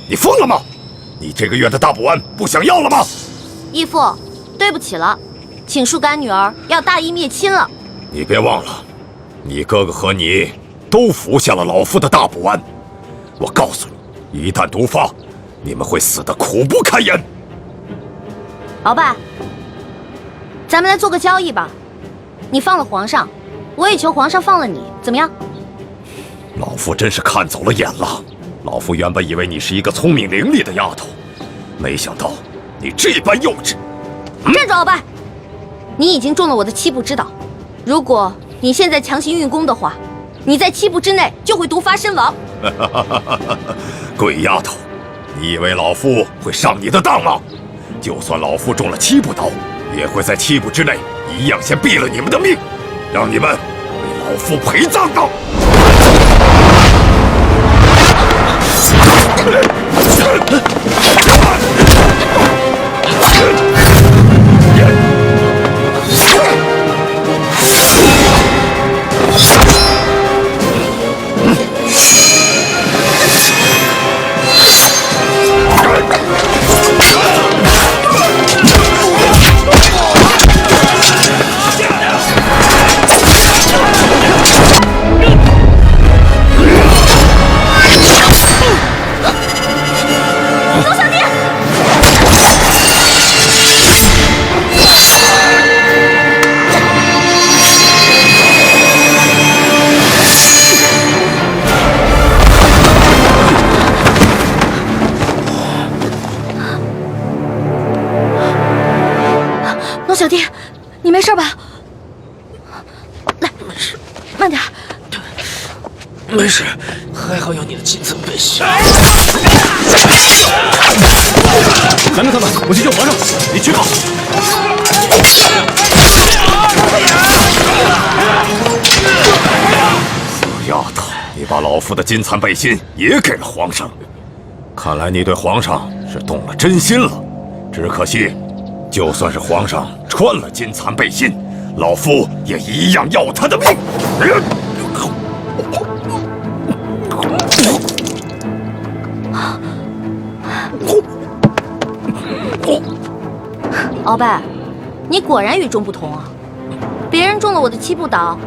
你疯了吗？你这个月的大补丸不想要了吗？义父，对不起了，请恕干女儿要大义灭亲了。你别忘了，你哥哥和你都服下了老夫的大补丸。我告诉你，一旦毒发，你们会死得苦不堪言。鳌拜，咱们来做个交易吧，你放了皇上，我也求皇上放了你，怎么样？老夫真是看走了眼了。老夫原本以为你是一个聪明伶俐的丫头，没想到你这般幼稚。站住，鳌拜！你已经中了我的7步之道，如果你现在强行运功的话，你在7步之内就会毒发身亡。鬼丫头，你以为老夫会上你的当吗？就算老夫中了7步刀，也会在7步之内一样先毙了你们的命，让你们为老夫陪葬的。小弟，你没事吧？来，慢点。没事，还好有你的金层背心。南哥他们，我去救皇上，你去吧。小丫头，你把老夫的金蚕背心也给了皇上，看来你对皇上是动了真心了。只可惜，就算是皇上穿了金蚕背心，老夫也一样要他的命。鳌拜，你果然与众不同啊！别人中了我的7步倒，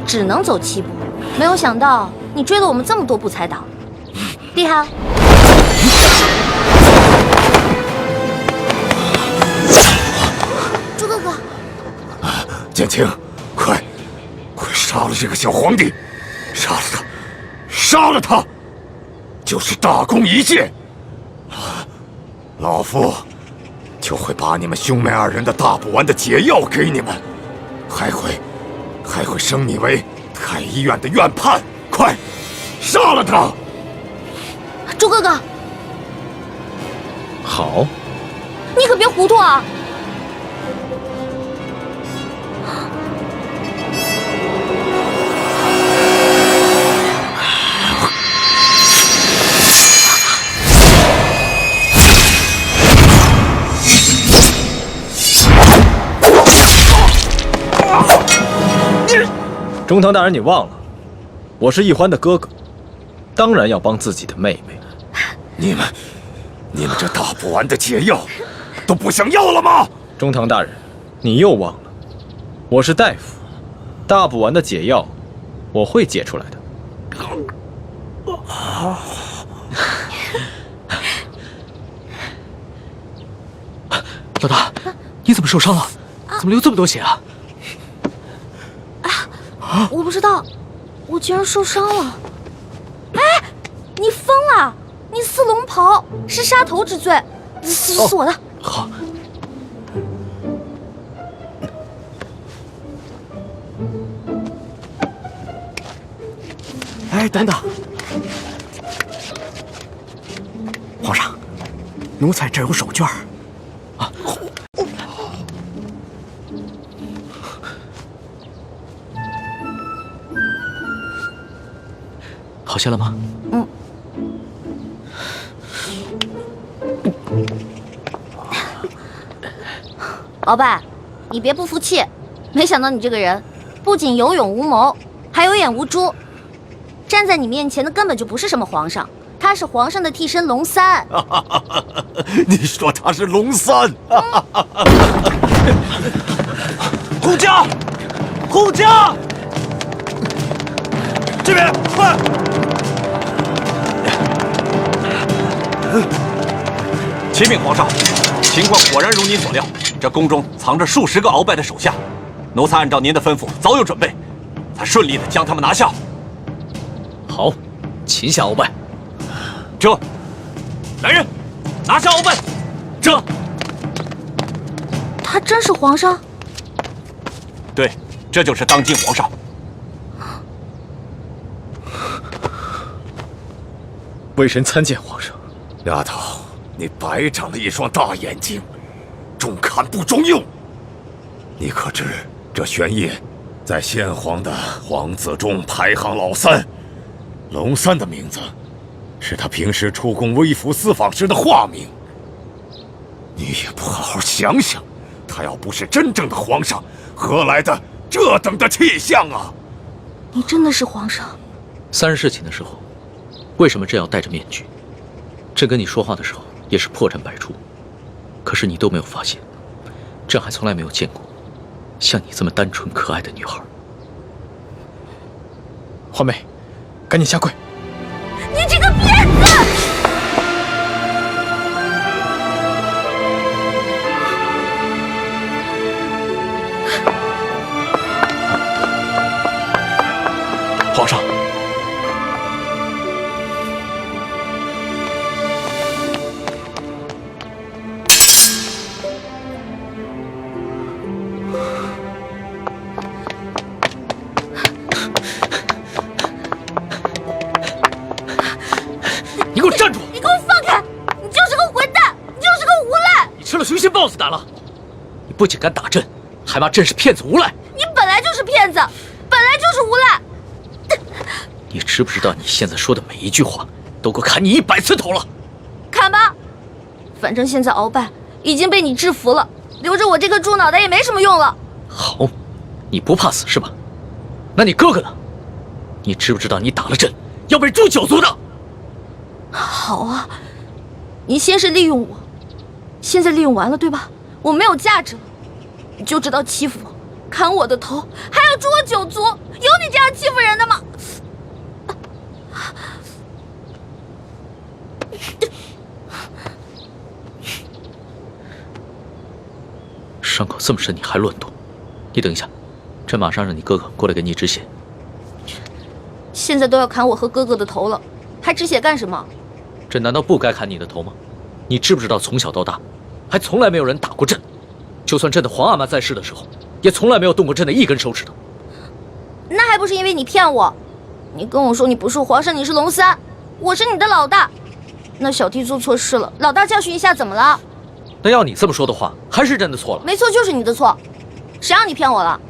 只能走7步，没有想到你追了我们这么多步才倒，厉害！朱哥哥，剑青，快杀了这个小皇帝，杀了他，杀了他，就是大功一件。老夫就会把你们兄妹2人的大补丸的解药给你们，还会升你为太医院的院判。快杀了他！朱哥哥，好，你可别糊涂啊！中堂大人，你忘了，我是奕欢的哥哥，当然要帮自己的妹妹。你们这大补丸的解药都不想要了吗？中堂大人，你又忘了，我是大夫，大补丸的解药我会解出来的。老大，你怎么受伤了？怎么流这么多血啊？我不知道，我居然受伤了。哎，你疯了！你似龙袍是杀头之罪，是我的。好。哎，等等，皇上，奴才这有手绢啊。好些了吗？嗯。鳌拜，你别不服气，没想到你这个人不仅有勇无谋，还有眼无珠。站在你面前的根本就不是什么皇上，他他是皇上的替身龙三。你说他是龙三？护驾，护驾，这边快！启禀皇上，情况果然如您所料，这宫中藏着数十个鳌拜的手下，奴才按照您的吩咐早有准备，才顺利的将他们拿下。好，擒下鳌拜。这，来人，拿下鳌拜。这，他真是皇上？对，这就是当今皇上。微臣参见皇上。丫头，你白长了一双大眼睛，中看不中用。你可知这玄烨在先皇的皇子中排行老三，龙三的名字是他平时出宫微服私访时的化名。你也不好好想想，他要不是真正的皇上，何来的这等的气象啊？你真的是皇上？3日侍寝的时候，为什么朕要戴着面具？朕跟你说话的时候也是破绽百出，可是你都没有发现。朕还从来没有见过像你这么单纯可爱的女孩。华妹，赶紧下跪！你这个骗子！皇上，你给我站住！你给我放开！你就是个混蛋，你就是个无赖！你吃了雄心豹子胆了！你不仅敢打朕，还骂朕是骗子无赖！你本来就是骗子，本来就是无赖！你知不知道你现在说的每一句话都够砍你100次头了？砍吧，反正现在鳌拜已经被你制服了，留着我这个猪脑袋也没什么用了。好，你不怕死是吧？那你哥哥呢？你知不知道你打了朕要被诛9族的？好啊，你先是利用我，现在利用完了对吧？我没有价值了，你就知道欺负我，砍我的头，还要诛我9族，有你这样欺负人的吗？伤口这么深，你还乱动？你等一下，朕马上让你哥哥过来给你止血。现在都要砍我和哥哥的头了，还止血干什么？朕难道不该砍你的头吗？你知不知道从小到大，还从来没有人打过朕？就算朕的皇阿玛在世的时候，也从来没有动过朕的一根手指头。那还不是因为你骗我？你跟我说你不是皇上，你是龙三，我是你的老大。那小弟做错事了，老大教训一下怎么了？那要你这么说的话，还是朕的错了。没错，就是你的错，谁让你骗我了？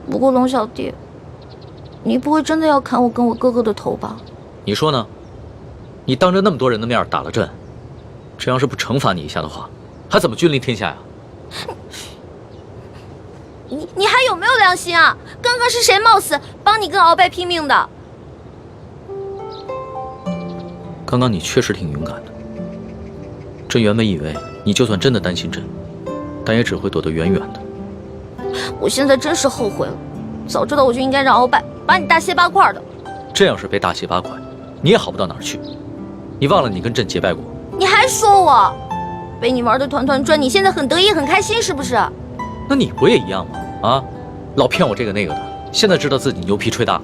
不过龙小弟，你不会真的要砍我跟我哥哥的头吧？你说呢？你当着那么多人的面打了朕，这要是不惩罚你一下的话，还怎么君临天下呀？你还有没有良心啊？刚刚是谁冒死帮你跟鳌拜拼命的？刚刚你确实挺勇敢的。朕原本以为你就算真的担心朕，但也只会躲得远远的。我现在真是后悔了，早知道我就应该让鳌拜把你大卸8块的。这要是被大卸8块，你也好不到哪儿去。你忘了你跟朕结拜过？你还说我被你玩的团团转，你现在很得意很开心是不是？那你不也一样吗？啊，老骗我这个那个的，现在知道自己牛皮吹大了。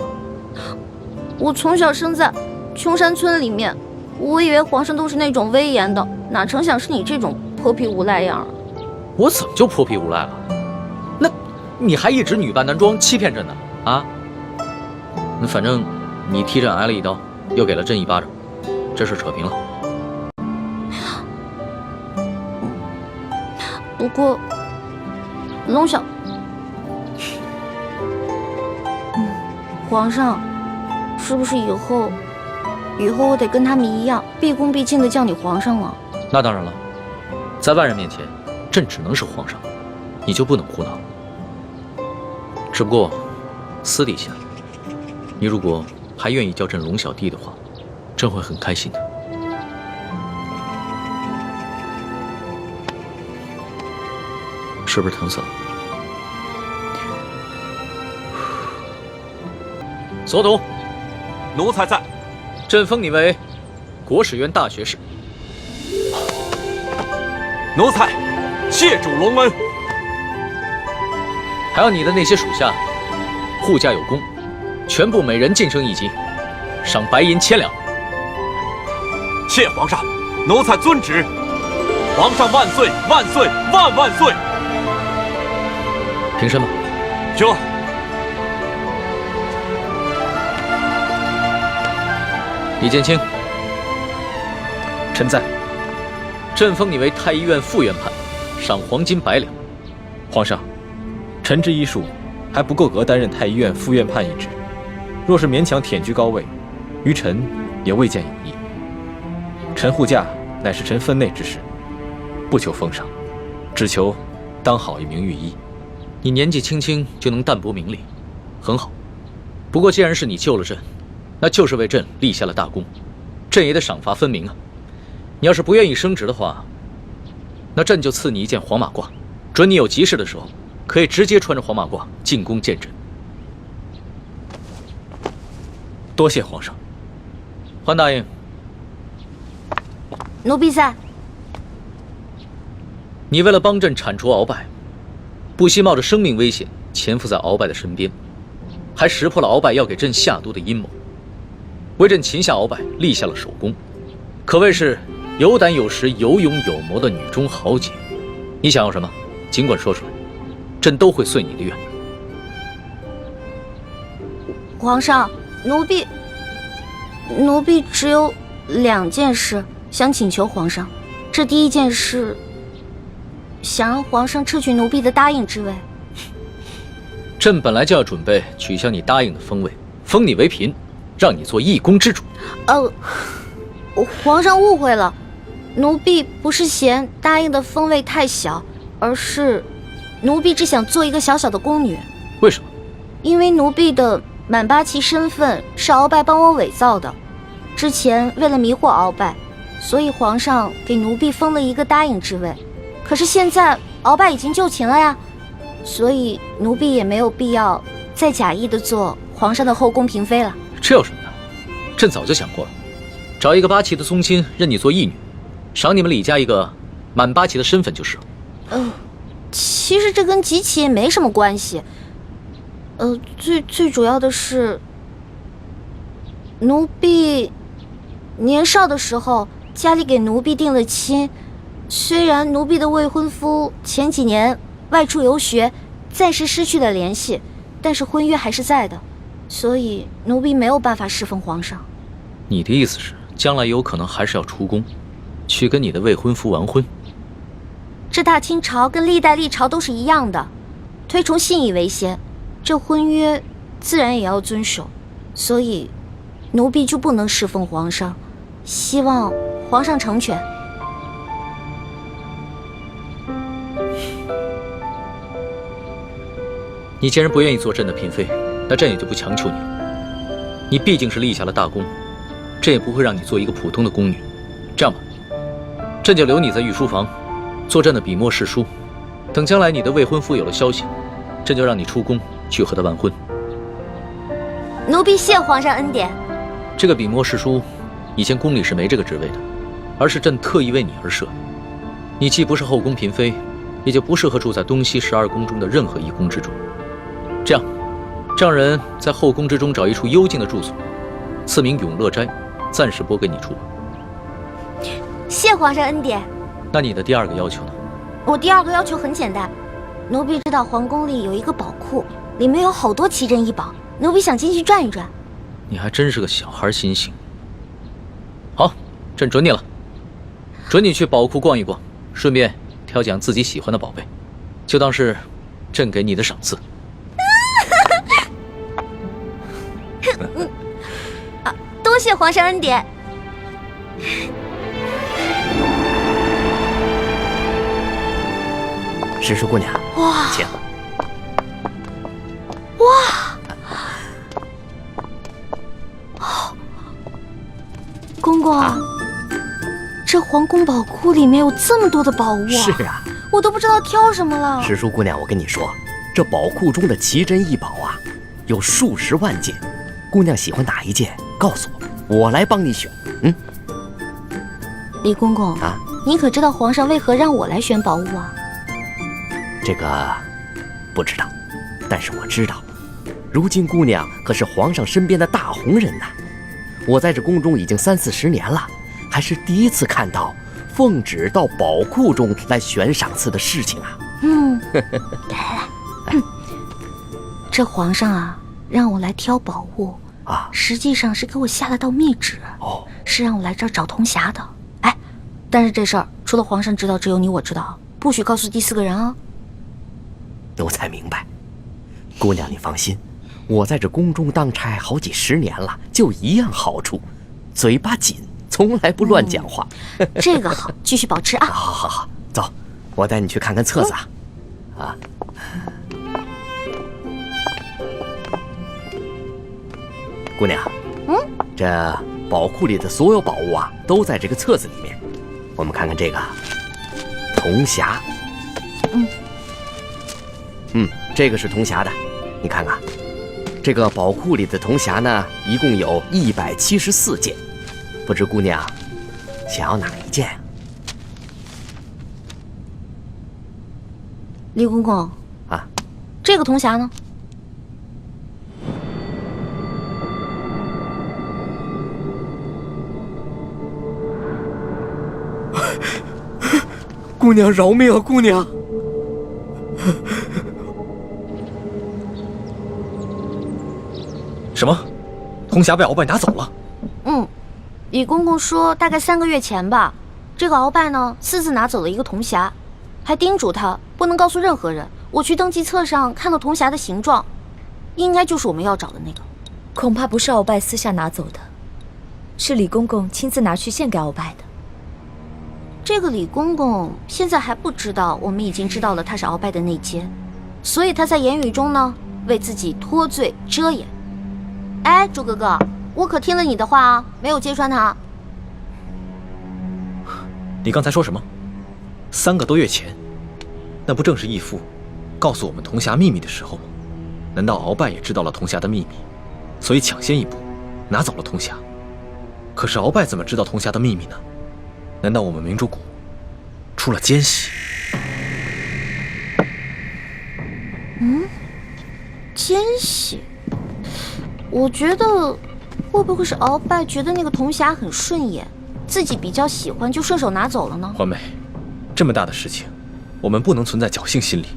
我从小生在穷山村里面，我以为皇上都是那种威严的，哪成想是你这种泼皮无赖样。我怎么就泼皮无赖了？那你还一直女扮男装欺骗朕呢？啊？那反正你踢朕挨了一刀，又给了朕1巴掌，这事扯平了。不过，龙小，皇上，是不是以后我得跟他们一样，毕恭毕敬的叫你皇上了？那当然了，在外人面前，朕只能是皇上，你就不能胡闹。只不过，私底下，你如果还愿意叫朕龙小弟的话，朕会很开心的。是不是疼死了？所董，奴才在。朕封你为国史院大学士。奴才谢主隆恩。还有你的那些属下，护驾有功，全部每人晋升1级，赏白银1000两。谢皇上，奴才遵旨。皇上万岁万岁万万岁！平身吧。这。李建清，臣在。朕封你为太医院副院判，赏黄金100两。皇上，臣之医术还不够格担任太医院副院判一职，若是勉强忝居高位，于臣也未见有益。臣护驾乃是臣分内之事，不求封赏，只求当好一名御医。你年纪轻轻就能淡泊名利，很好。不过既然是你救了朕，那就是为朕立下了大功，朕也得赏罚分明啊。你要是不愿意升职的话，那朕就赐你一件黄马褂，准你有急事的时候，可以直接穿着黄马褂进宫见朕。多谢皇上。桓答应。奴婢在。你为了帮朕铲除鳌拜，不惜冒着生命危险潜伏在鳌拜的身边，还识破了鳌拜要给朕下毒的阴谋，为朕擒下鳌拜立下了首功，可谓是有胆有识有勇有谋的女中豪杰。你想要什么，尽管说出来，朕都会遂你的愿。皇上，奴婢只有2件事想请求皇上。这第一件事，想让皇上撤去奴婢的答应之位。朕本来就要准备取消你答应的封位，封你为嫔，让你做一宫之主。皇上误会了，奴婢不是嫌答应的封位太小，而是奴婢只想做一个小小的宫女。为什么？因为奴婢的满八旗身份是鳌拜帮我伪造的，之前为了迷惑鳌拜，所以皇上给奴婢封了一个答应之位。可是现在鳌拜已经就擒了呀，所以奴婢也没有必要再假意的做皇上的后宫嫔妃了。这有什么的？朕早就想过了，找一个八旗的宗亲认你做义女，赏你们李家一个满八旗的身份就是了。其实这跟吉起也没什么关系。最主要的是，奴婢年少的时候家里给奴婢定了亲，虽然奴婢的未婚夫前几年外出游学，暂时失去了联系，但是婚约还是在的，所以奴婢没有办法侍奉皇上。你的意思是，将来有可能还是要出宫，去跟你的未婚夫完婚？这大清朝跟历代历朝都是一样的，推崇信义为先，这婚约自然也要遵守，所以奴婢就不能侍奉皇上，希望皇上成全。你既然不愿意做朕的嫔妃，那朕也就不强求你了。你毕竟是立下了大功，朕也不会让你做一个普通的宫女。这样吧，朕就留你在御书房，做朕的笔墨侍书。等将来你的未婚夫有了消息，朕就让你出宫去和他完婚。奴婢谢皇上恩典。这个笔墨侍书，以前宫里是没这个职位的，而是朕特意为你而设。你既不是后宫嫔妃，也就不适合住在东西12宫中的任何一宫之中。这样，让人在后宫之中找一处幽静的住所，赐名永乐斋，暂时拨给你住。谢皇上恩典。那你的第2个要求呢？我第2个要求很简单，奴婢知道皇宫里有一个宝库，里面有好多奇珍异宝，奴婢想进去转一转。你还真是个小孩心性。好，朕准你了，准你去宝库逛一逛，顺便挑几样自己喜欢的宝贝，就当是朕给你的赏赐。多谢皇上恩典。石树姑娘，哇，请。哇，公公，这皇宫宝库里面有这么多的宝物啊！是啊，我都不知道挑什么了。石叔姑娘，我跟你说，这宝库中的奇珍异宝啊，有数十万件。姑娘喜欢哪一件，告诉我，我来帮你选。李公公啊，你可知道皇上为何让我来选宝物啊？这个不知道，但是我知道，如今姑娘可是皇上身边的大红人呐。我在这宫中已经30-40年了，还是第一次看到奉旨到宝库中来选赏赐的事情啊。来，这皇上啊，让我来挑宝物啊，实际上是给我下了道密旨，是让我来这儿找铜匣的。哎，但是这事儿除了皇上知道，只有你我知道，不许告诉第4个人啊。奴才明白，姑娘你放心，我在这宫中当差好几10年了，就一样好处，嘴巴紧，从来不乱讲话。这个好，继续保持啊。好，走，我带你去看看册子啊。姑娘，这宝库里的所有宝物啊，都在这个册子里面。我们看看这个铜匣，这个是铜匣的，你看看，这个宝库里的铜匣呢，一共有174件，不知姑娘想要哪一件？李公公啊，这个铜匣呢？姑娘饶命啊，姑娘！什么？铜匣被鳌拜拿走了？李公公说大概3个月前吧，这个鳌拜呢私自拿走了一个铜匣，还叮嘱他不能告诉任何人。我去登记册上看到铜匣的形状，应该就是我们要找的那个。恐怕不是鳌拜私下拿走的，是李公公亲自拿去献给鳌拜的。这个李公公现在还不知道我们已经知道了他是鳌拜的内奸，所以他在言语中呢为自己脱罪遮掩。哎，朱哥哥，我可听了你的话啊，没有揭穿他。你刚才说什么？3个多月前，那不正是义父告诉我们铜匣秘密的时候吗？难道鳌拜也知道了铜匣的秘密，所以抢先一步拿走了铜匣？可是鳌拜怎么知道铜匣的秘密呢？难道我们明珠谷出了奸细？奸细？我觉得会不会是鳌拜觉得那个铜匣很顺眼，自己比较喜欢，就顺手拿走了呢？环美，这么大的事情，我们不能存在侥幸心理。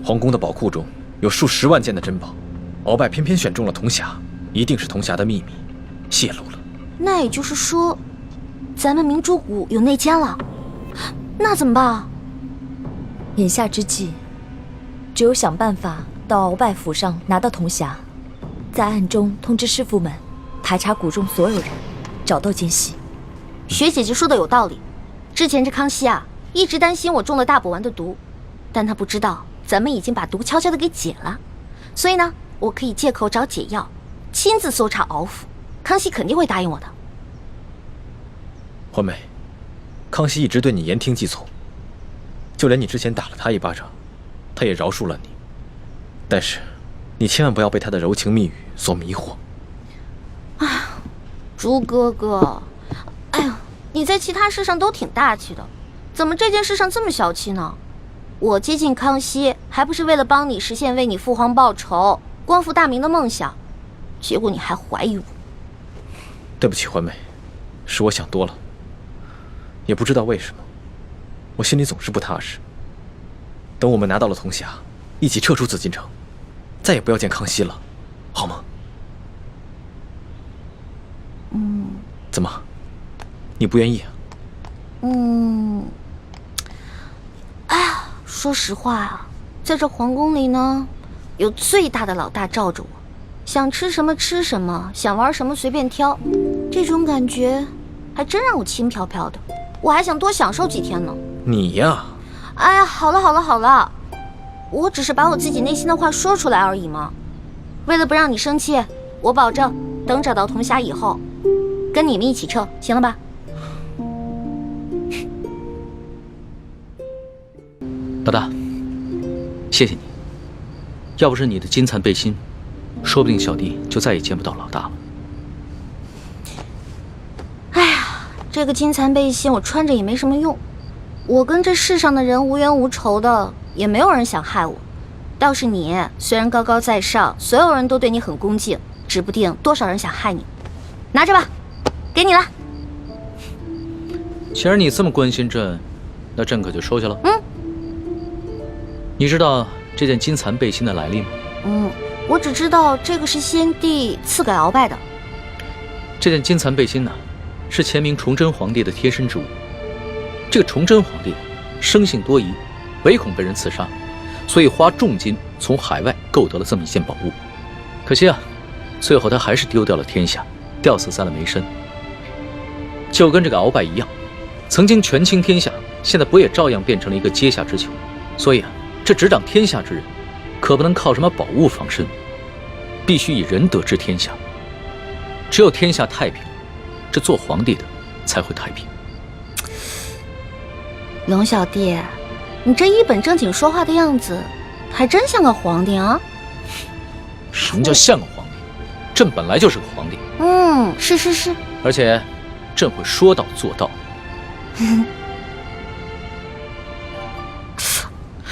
皇宫的宝库中有数10万件的珍宝，鳌拜偏偏选中了铜匣，一定是铜匣的秘密泄露了。那也就是说，咱们明珠谷有内奸了，那怎么办啊？眼下之计，只有想办法到鳌拜府上拿到铜匣，在暗中通知师傅们排查谷中所有人，找到奸细。学姐姐说的有道理，之前这康熙啊，一直担心我中了大补丸的毒，但他不知道咱们已经把毒悄悄的给解了，所以呢，我可以借口找解药，亲自搜查鳌府，康熙肯定会答应我的。环美，康熙一直对你言听计从，就连你之前打了他一巴掌，他也饶恕了你。但是，你千万不要被他的柔情蜜语所迷惑。朱哥哥，哎呀，你在其他事上都挺大气的，怎么这件事上这么小气呢？我接近康熙，还不是为了帮你实现为你父皇报仇、光复大明的梦想，结果你还怀疑我。对不起，环美，是我想多了。也不知道为什么，我心里总是不踏实。等我们拿到了铜匣，一起撤出紫禁城，再也不要见康熙了，好吗？怎么，你不愿意啊？哎呀，说实话啊，在这皇宫里呢，有最大的老大罩着我，想吃什么吃什么，想玩什么随便挑，这种感觉还真让我轻飘飘的。我还想多享受几天呢。你呀，哎呀，好了，我只是把我自己内心的话说出来而已嘛。为了不让你生气，我保证等找到铜匣以后，跟你们一起撤，行了吧？老大，谢谢你。要不是你的金蚕背心，说不定小弟就再也见不到老大了。哎呀，这个金蚕背心我穿着也没什么用，我跟这世上的人无冤无仇的，也没有人想害我。倒是你，虽然高高在上，所有人都对你很恭敬，指不定多少人想害你。拿着吧，给你了。既然你这么关心朕，那朕可就收下了。你知道这件金蚕背心的来历吗？我只知道这个是先帝赐给鳌拜的。这件金蚕背心呢，是前明崇祯皇帝的贴身之物。这个崇祯皇帝生性多疑，唯恐被人刺杀，所以花重金从海外购得了这么一件宝物。可惜啊，最后他还是丢掉了天下，吊死在了梅山。就跟这个鳌拜一样，曾经权倾天下，现在不也照样变成了一个阶下之囚？所以啊，这执掌天下之人，可不能靠什么宝物防身，必须以仁德治天下。只有天下太平，这做皇帝的才会太平。龙小弟，你这一本正经说话的样子，还真像个皇帝啊！什么叫像个皇帝？朕本来就是个皇帝。是，而且朕会说到做到。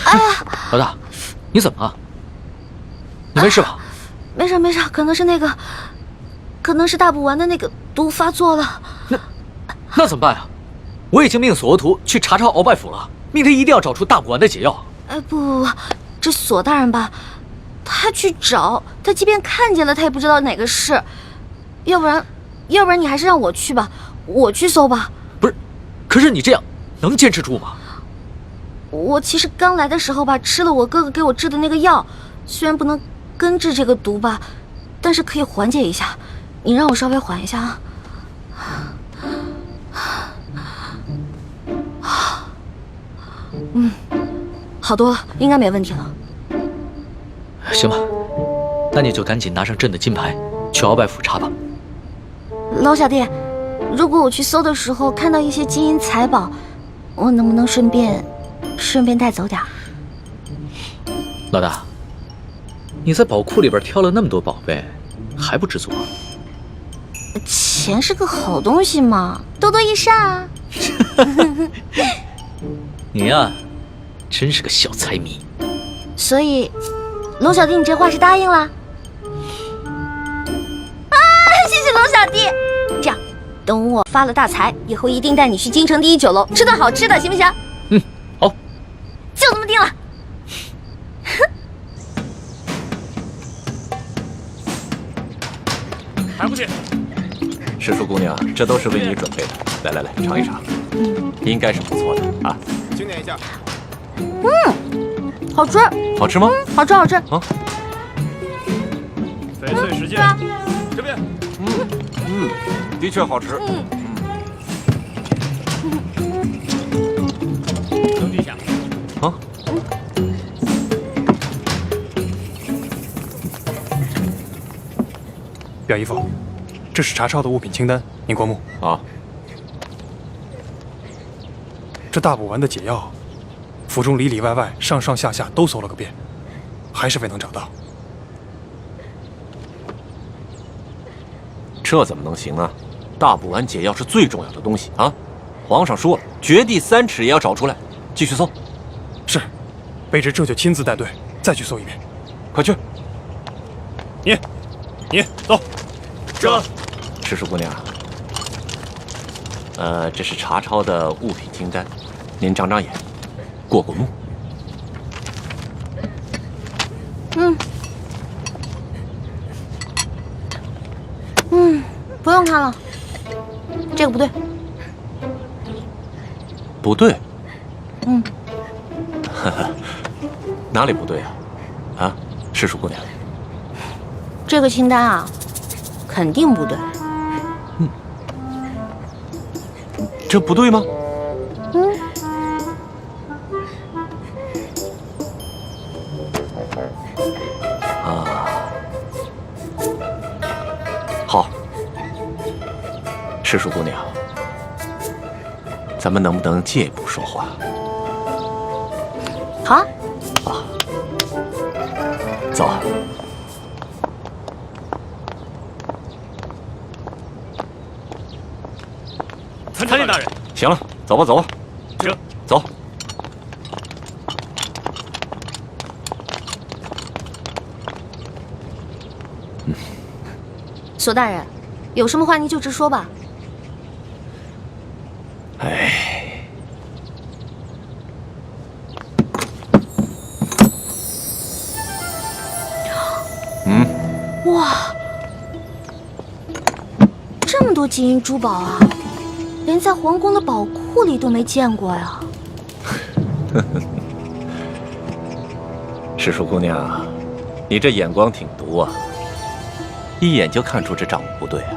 哎呀，老大，你怎么了？你没事吧？没事，可能是大补丸的那个毒发作了。那怎么办啊？我已经命索额图去查抄鳌拜府了，命他一定要找出大补丸的解药。不，这索大人吧，他去找，他即便看见了，他也不知道哪个是。要不然你还是让我去吧，我去搜吧。不是，可是你这样能坚持住吗？我其实刚来的时候吧，吃了我哥哥给我制的那个药，虽然不能根治这个毒吧，但是可以缓解一下。你让我稍微缓一下啊。好多了，应该没问题了。行吧，那你就赶紧拿上朕的金牌，去鳌拜府查吧。老小弟，如果我去搜的时候看到一些金银财宝，我能不能顺便带走点儿？老大，你在宝库里边挑了那么多宝贝，还不知足啊？钱是个好东西嘛，多多益善啊。你呀，真是个小财迷。所以，龙小弟，你这话是答应了？啊，谢谢龙小弟。这样，等我发了大财以后，一定带你去京城第一酒楼吃顿好吃的，行不行？好，就这么定了。还不进？石树姑娘，这都是为你准备的。来，尝一尝，应该是不错的啊。经典一下。好吃。好吃吗？好吃。啊。翡翠石剑，这边。的确好吃。扔地下。啊。表姨父，这是查抄的物品清单，您过目。啊。这大补丸的解药，府中里里外外、上上下下都搜了个遍，还是未能找到。这怎么能行啊？大补丸解药是最重要的东西啊！皇上说了，掘地3尺也要找出来。继续搜。是，卑职这就亲自带队再去搜一遍。快去。你走。这，石树姑娘，这是查抄的物品清单，您长长眼，过目。不用看了，这个不对。不对。哪里不对啊？啊，石树姑娘。这个清单啊，肯定不对。这不对吗？好，赤树姑娘，咱们能不能借一步说话？好啊。啊，走。参见大人。行了，走吧，走吧。行，走。索大人，有什么话您就直说吧。哎，哇，这么多金银珠宝啊，连在皇宫的宝库里都没见过呀。赤树姑娘，你这眼光挺毒啊，一眼就看出这账目不对啊。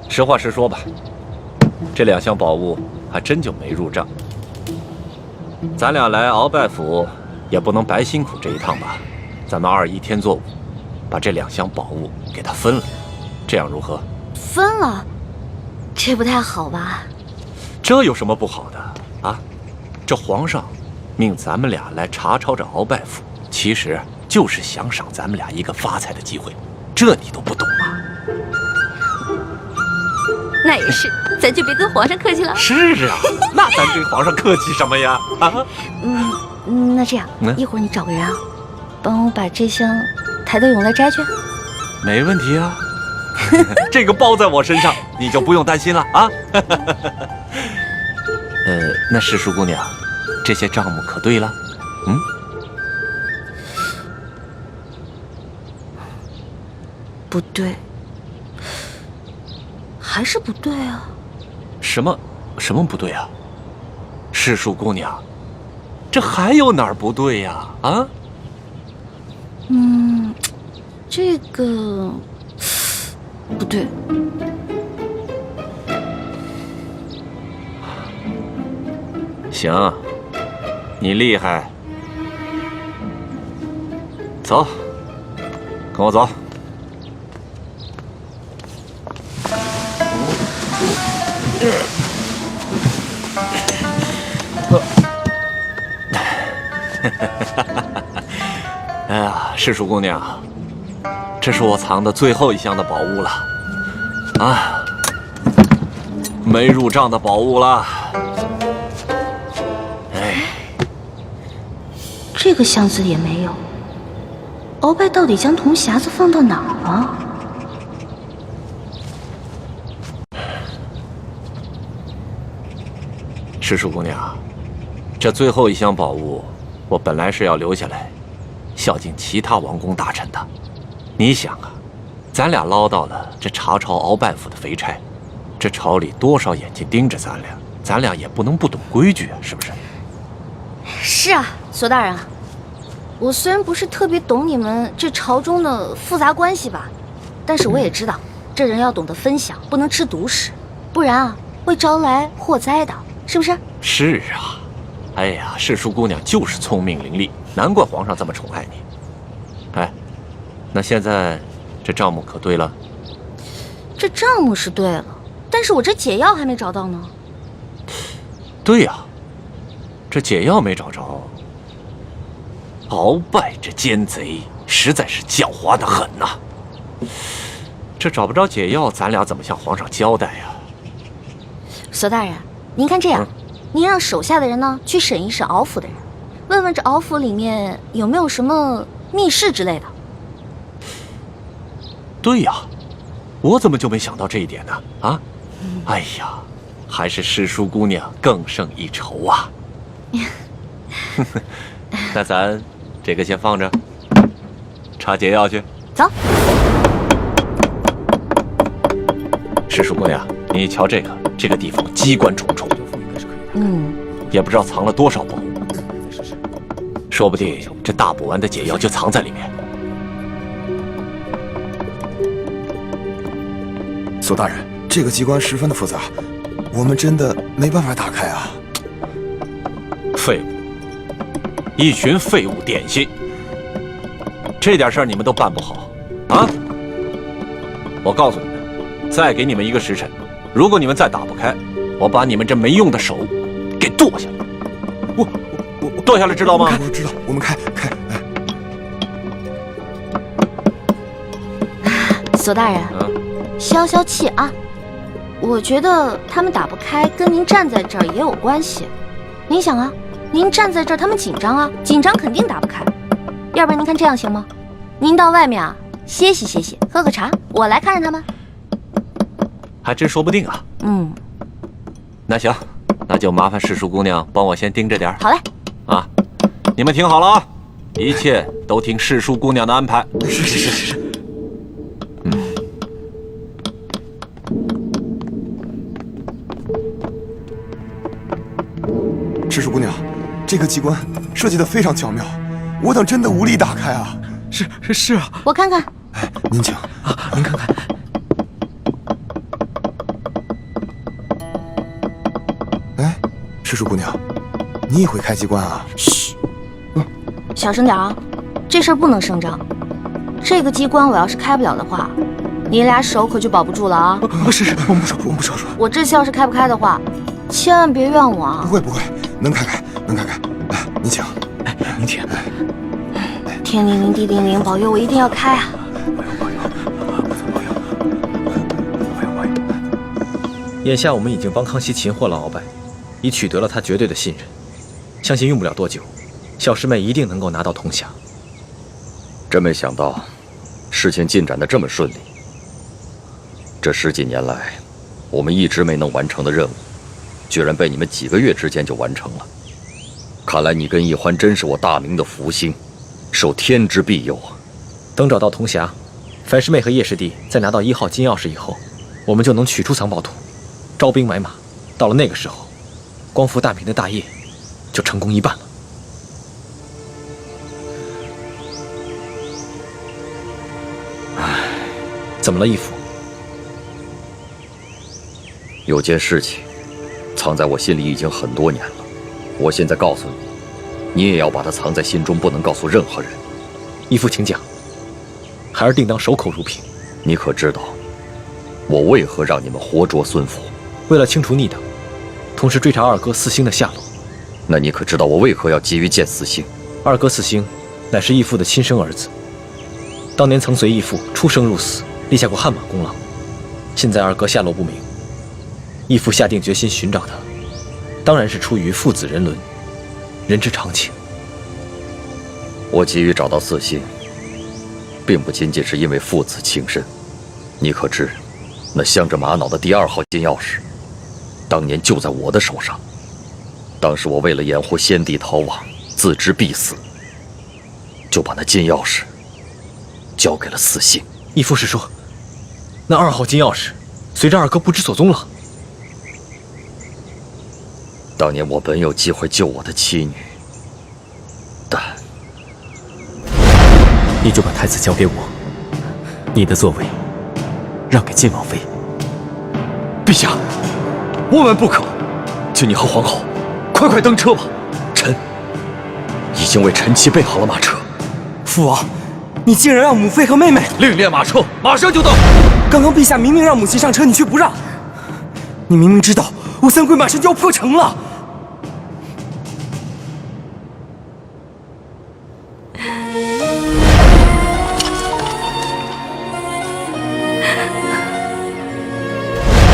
实话实说吧，这2箱宝物还真就没入账。咱俩来鳌拜府，也不能白辛苦这一趟吧？咱们21天作5，把这2箱宝物给他分了，这样如何？分了，这不太好吧？这有什么不好的啊？这皇上命咱们俩来查抄这鳌拜府，其实就是想赏咱们俩一个发财的机会，这你都不懂吗？那也是，咱就别跟皇上客气了。是啊，那咱跟皇上客气什么呀？啊，那这样，一会儿你找个人啊，帮我把这箱抬到永乐斋去。没问题啊，这个包在我身上，你就不用担心了啊。那赤树姑娘，这些账目可对了？不对，还是不对啊。什么不对啊？赤树姑娘，这还有哪儿不对呀？啊？这个不对。行，你厉害。走，跟我走。哎呀，赤树姑娘，这是我藏的最后1箱的宝物了，啊，没入账的宝物了。哎，这个箱子也没有。鳌拜到底将铜匣子放到哪儿了？赤树姑娘，这最后1箱宝物，我本来是要留下来，孝敬其他王公大臣的。你想啊，咱俩捞到了这查抄鳌拜府的肥差，这朝里多少眼睛盯着咱俩也不能不懂规矩啊，是不是？是啊，索大人，我虽然不是特别懂你们这朝中的复杂关系吧，但是我也知道，这人要懂得分享，不能吃独食，不然啊会招来祸灾的。是不是？是啊，哎呀，赤树姑娘就是聪明伶俐，难怪皇上这么宠爱你。哎，那现在这账目可对了？这账目是对了，但是我这解药还没找到呢。对呀，这解药没找着。鳌拜这奸贼实在是狡猾得很呐。这找不着解药，咱俩怎么向皇上交代呀？索大人。您看这样，您让手下的人呢去审一审鳌府的人，问问这鳌府里面有没有什么密室之类的。对呀，我怎么就没想到这一点呢？啊，哎呀，还是诗书姑娘更胜一筹啊！那咱这个先放着，查解药去。走。诗书姑娘，你瞧这个地方机关重重，也不知道藏了多少宝物，说不定这大补丸的解药就藏在里面。索大人，这个机关十分的复杂，我们真的没办法打开啊！废物，一群废物点心，这点事儿你们都办不好啊！我告诉你们，再给你们1个时辰，如果你们再打不开，我把你们这没用的手给剁下来。我剁下来知道吗？我知道，我们开。索大人，消消气啊！我觉得他们打不开，跟您站在这儿也有关系。您想啊，您站在这儿，他们紧张啊，紧张肯定打不开。要不然您看这样行吗？您到外面啊歇息歇息，喝个茶，我来看着他们。还真说不定啊。那行，那就麻烦世叔姑娘帮我先盯着点。好嘞。啊，你们听好了啊，一切都听世叔姑娘的安排。是。世叔姑娘，这个机关设计得非常巧妙，我等真的无力打开啊！是啊，我看看。哎，您请啊，您看看。哎，世叔姑娘，你也会开机关啊？嘘，小声点啊，这事儿不能声张。这个机关我要是开不了的话，你俩手可就保不住了啊！是，我们不说。我这次要是开不开的话，千万别怨我啊！不会，能开。来，你请。哎，您请。天灵灵，地灵灵，保佑我一定要开啊！保佑。眼下我们已经帮康熙擒获了鳌拜，已取得了他绝对的信任，相信用不了多久，小师妹一定能够拿到铜匣。真没想到，事情进展得这么顺利。这10几年来，我们一直没能完成的任务，居然被你们几个月之间就完成了。看来你跟易欢真是我大明的福星，受天之庇佑啊！等找到铜匣，樊师妹和叶师弟再拿到1号金钥匙以后，我们就能取出藏宝图，招兵买马。到了那个时候，光复大明的大业就成功一半了。唉，怎么了，义父？有件事情藏在我心里已经很多年了，我现在告诉你，你也要把它藏在心中，不能告诉任何人。义父，请讲。孩儿定当守口如瓶。你可知道，我为何让你们活捉孙府？为了清除逆党，同时追查二哥四星的下落。那你可知道我为何要急于见四星？二哥四星乃是义父的亲生儿子，当年曾随义父出生入死，立下过汗马功劳。现在二哥下落不明，义父下定决心寻找他，当然是出于父子人伦，人之常情。我急于找到四星，并不仅仅是因为父子情深。你可知，那镶着玛瑙的第2号金钥匙，当年就在我的手上。当时我为了掩护先帝逃亡，自知必死，就把那金钥匙交给了四星。义父是说，那2号金钥匙随着二哥不知所踪了。当年我本有机会救我的妻女，但你就把太子交给我，你的座位让给晋王妃。陛下，万万不可！就你和皇后，快登车吧。臣已经为臣妻备好了马车。父王，你竟然让母妃和妹妹另列马车，马上就到。刚刚陛下明明让母亲上车，你却不让。你明明知道我三贵马上就要破城了。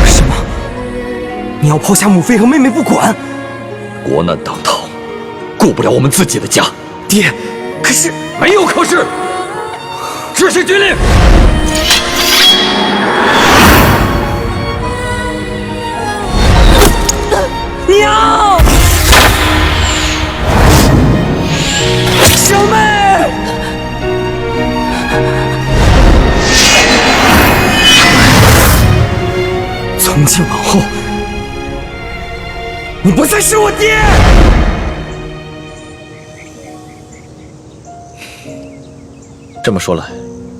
什么？你要抛下母妃和妹妹不管？国难当头，顾不了我们自己的家。爹，可是没有可是，这是军令。娘，小妹，从今往后，你不再是我爹。这么说来，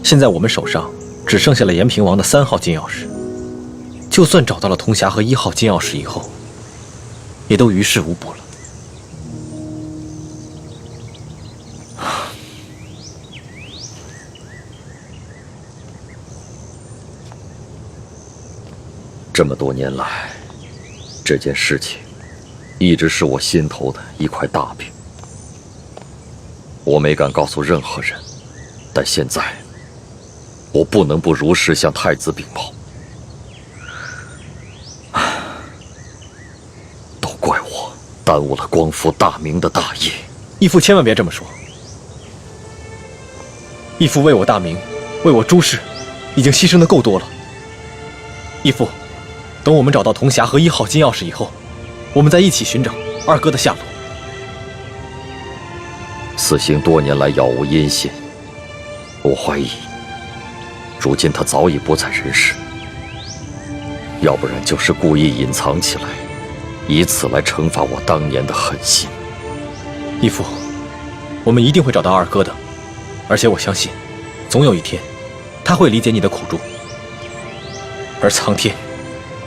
现在我们手上只剩下了延平王的3号金钥匙。就算找到了铜匣和1号金钥匙以后，也都于事无补了。这么多年来，这件事情一直是我心头的一块大饼，我没敢告诉任何人，但现在我不能不如实向太子禀报。都怪我耽误了光复大明的大业。义父千万别这么说，义父为我大明，为我朱氏，已经牺牲的够多了。义父，等我们找到铜匣和1号金钥匙以后，我们再一起寻找二哥的下落。四星多年来杳无音信，我怀疑，如今他早已不在人世，要不然就是故意隐藏起来，以此来惩罚我当年的狠心。义父，我们一定会找到二哥的，而且我相信，总有一天，他会理解你的苦衷，而苍天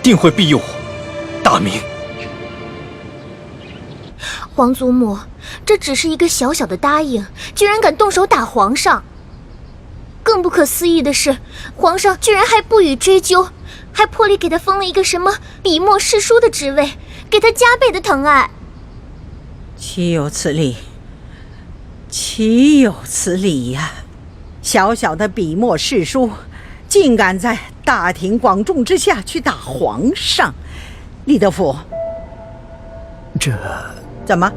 定会庇佑我大明。皇祖母，这只是一个小小的答应，居然敢动手打皇上！更不可思议的是，皇上居然还不予追究，还破例给他封了一个什么笔墨侍书的职位，给他加倍的疼爱。岂有此理！岂有此理呀！小小的笔墨侍书，竟敢在大庭广众之下去打皇上！李德福，这怎么？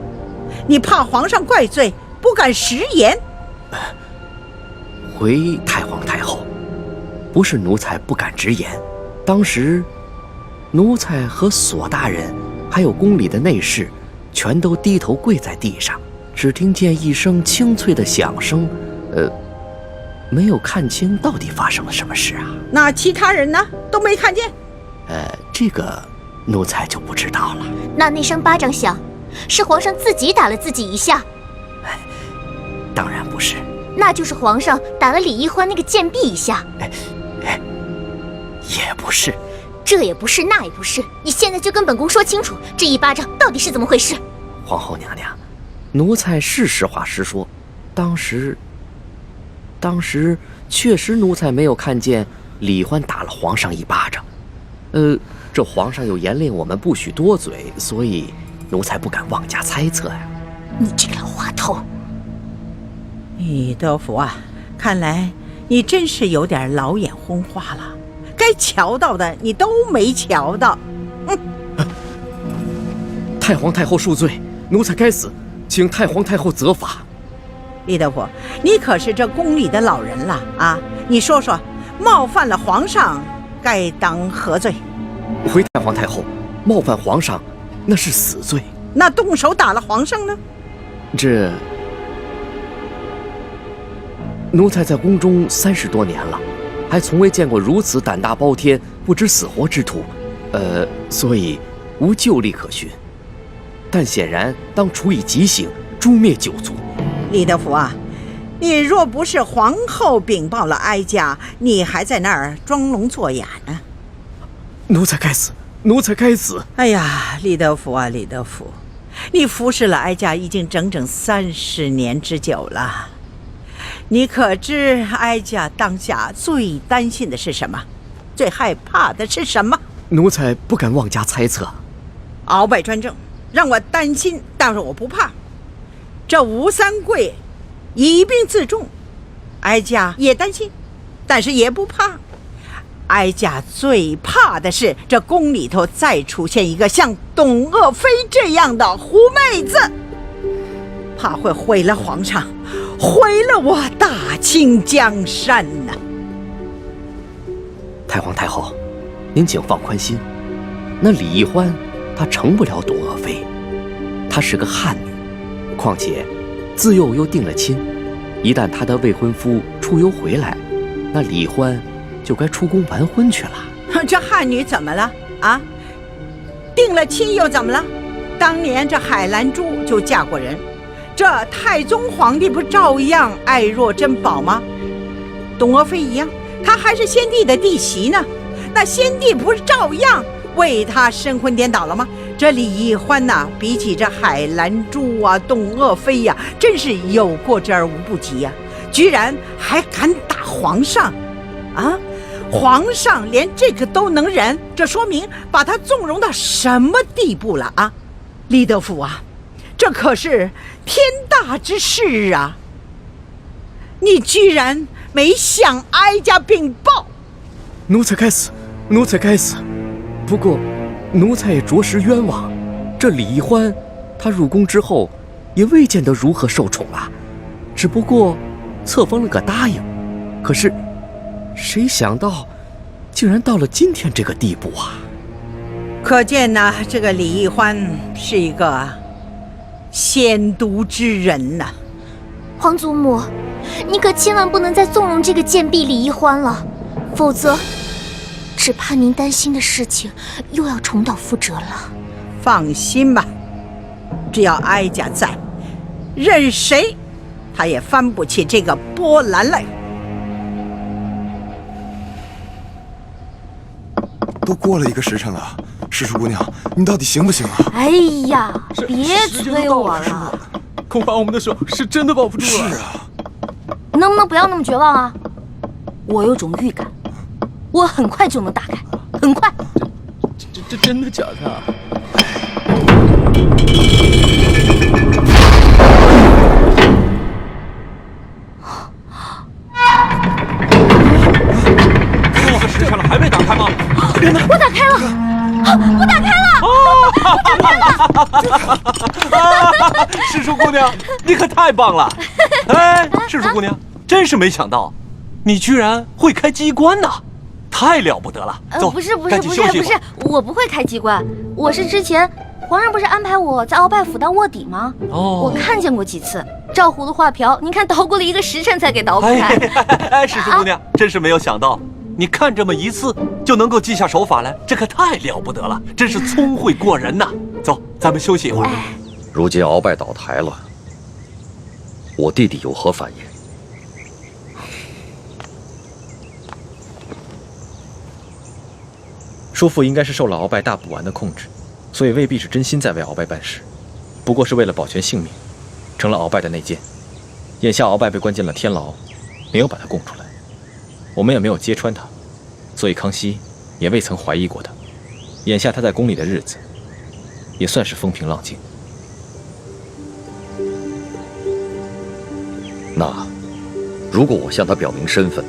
你怕皇上怪罪，不敢食言？回太皇太后，不是奴才不敢直言，当时奴才和索大人还有宫里的内侍全都低头跪在地上，只听见一声清脆的响声，没有看清到底发生了什么事啊。那其他人呢？都没看见？这个奴才就不知道了。那声巴掌响，是皇上自己打了自己一下？当然不是，那就是皇上打了李易欢那个贱婢一下。也不是，这也不是，那也不是，你现在就跟本宫说清楚，这一巴掌到底是怎么回事？皇后娘娘，奴才是实话实说，当时确实奴才没有看见李欢打了皇上一巴掌。这皇上有严令我们不许多嘴，所以奴才不敢妄加猜测呀。你这个老滑头！李德福啊，看来你真是有点老眼昏花了，该瞧到的你都没瞧到。太皇太后恕罪，奴才该死，请太皇太后责罚。李德福，你可是这宫里的老人了啊！你说说，冒犯了皇上，该当何罪？回太皇太后，冒犯皇上，那是死罪。那动手打了皇上呢？这奴才在宫中30多年了，还从未见过如此胆大包天、不知死活之徒，所以无旧例可循。但显然当处以极刑，诛灭9族。李德福啊，你若不是皇后禀报了哀家，你还在那儿装聋作哑呢。奴才该死，奴才该死！哎呀，李德福啊，李德福，你服侍了哀家已经整整30年之久了。你可知哀家当下最担心的是什么？最害怕的是什么？奴才不敢妄加猜测。鳌拜专政，让我担心，但是我不怕。这吴三桂以兵自重，哀家也担心，但是也不怕。哀家最怕的是这宫里头再出现一个像董鄂妃这样的狐妹子，怕会毁了皇上，毁了我大清江山呐！太皇太后，您请放宽心，那李易欢她成不了董鄂妃，她是个汉女，况且自幼又定了亲，一旦她的未婚夫出游回来，那李欢就该出宫完婚去了。这汉女怎么了啊？定了亲又怎么了？当年这海兰珠就嫁过人，这太宗皇帝不照样爱若珍宝吗？董鄂妃一样，她还是先帝的弟媳呢，那先帝不是照样为她神魂颠倒了吗？这李易欢呐，比起这海兰珠啊、董鄂妃呀，真是有过之而无不及呀，居然还敢打皇上啊！皇上连这个都能忍，这说明把他纵容到什么地步了啊！李德福啊，这可是天大之事啊！你居然没向哀家禀报！奴才该死，奴才该死。不过，奴才也着实冤枉。这李易欢，他入宫之后，也未见得如何受宠啊，只不过册封了个答应。可是，谁想到，竟然到了今天这个地步啊！可见呢，这个李易欢是一个险毒之人呐。皇祖母，你可千万不能再纵容这个贱婢李易欢了，否则，只怕您担心的事情又要重蹈覆辙了。放心吧，只要哀家在，任谁他也翻不起这个波澜来。都过了1个时辰了，诗书姑娘，你到底行不行啊？哎呀，别催我了，恐怕我们的手是真的保不住了。是啊，能不能不要那么绝望啊？我有种预感，我很快就能打开，很快。这真的假的啊？这个时辰了还没打开吗？我打开了，我打开了！诗书姑娘，你可太棒了！哎，诗书姑娘，真是没想到，你居然会开机关呐，太了不得了！走，不是，我不会开机关，我是之前皇上不是安排我在鳌拜府当卧底吗？我看见过几次，照葫芦画瓢，您看捣鼓了1个时辰才给捣鼓开。哎，诗书姑娘，真是没有想到。你看这么一次就能够记下手法来，这可太了不得了，真是聪慧过人呐！走，咱们休息一会儿。如今鳌拜倒台了，我弟弟有何反应？叔父应该是受了鳌拜大补丸的控制，所以未必是真心在为鳌拜办事，不过是为了保全性命，成了鳌拜的内奸。眼下鳌拜被关进了天牢，没有把他供出来，我们也没有揭穿他，所以康熙也未曾怀疑过他。眼下他在宫里的日子，也算是风平浪静。那，如果我向他表明身份，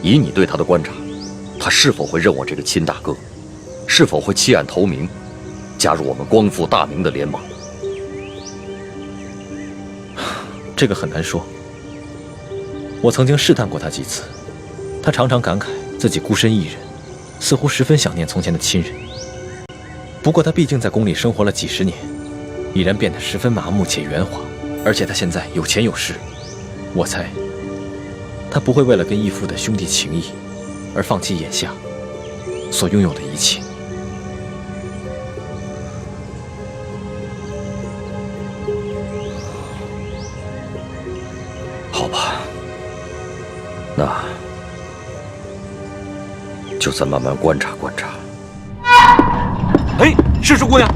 以你对他的观察，他是否会认我这个亲大哥？是否会弃暗投明，加入我们光复大明的联盟？这个很难说。我曾经试探过他几次，他常常感慨自己孤身一人，似乎十分想念从前的亲人。不过他毕竟在宫里生活了几十年，已然变得十分麻木且圆滑，而且他现在有钱有势，我猜他不会为了跟义父的兄弟情谊而放弃眼下所拥有的一切。好吧，那就再慢慢观察观察。哎，诗书姑娘，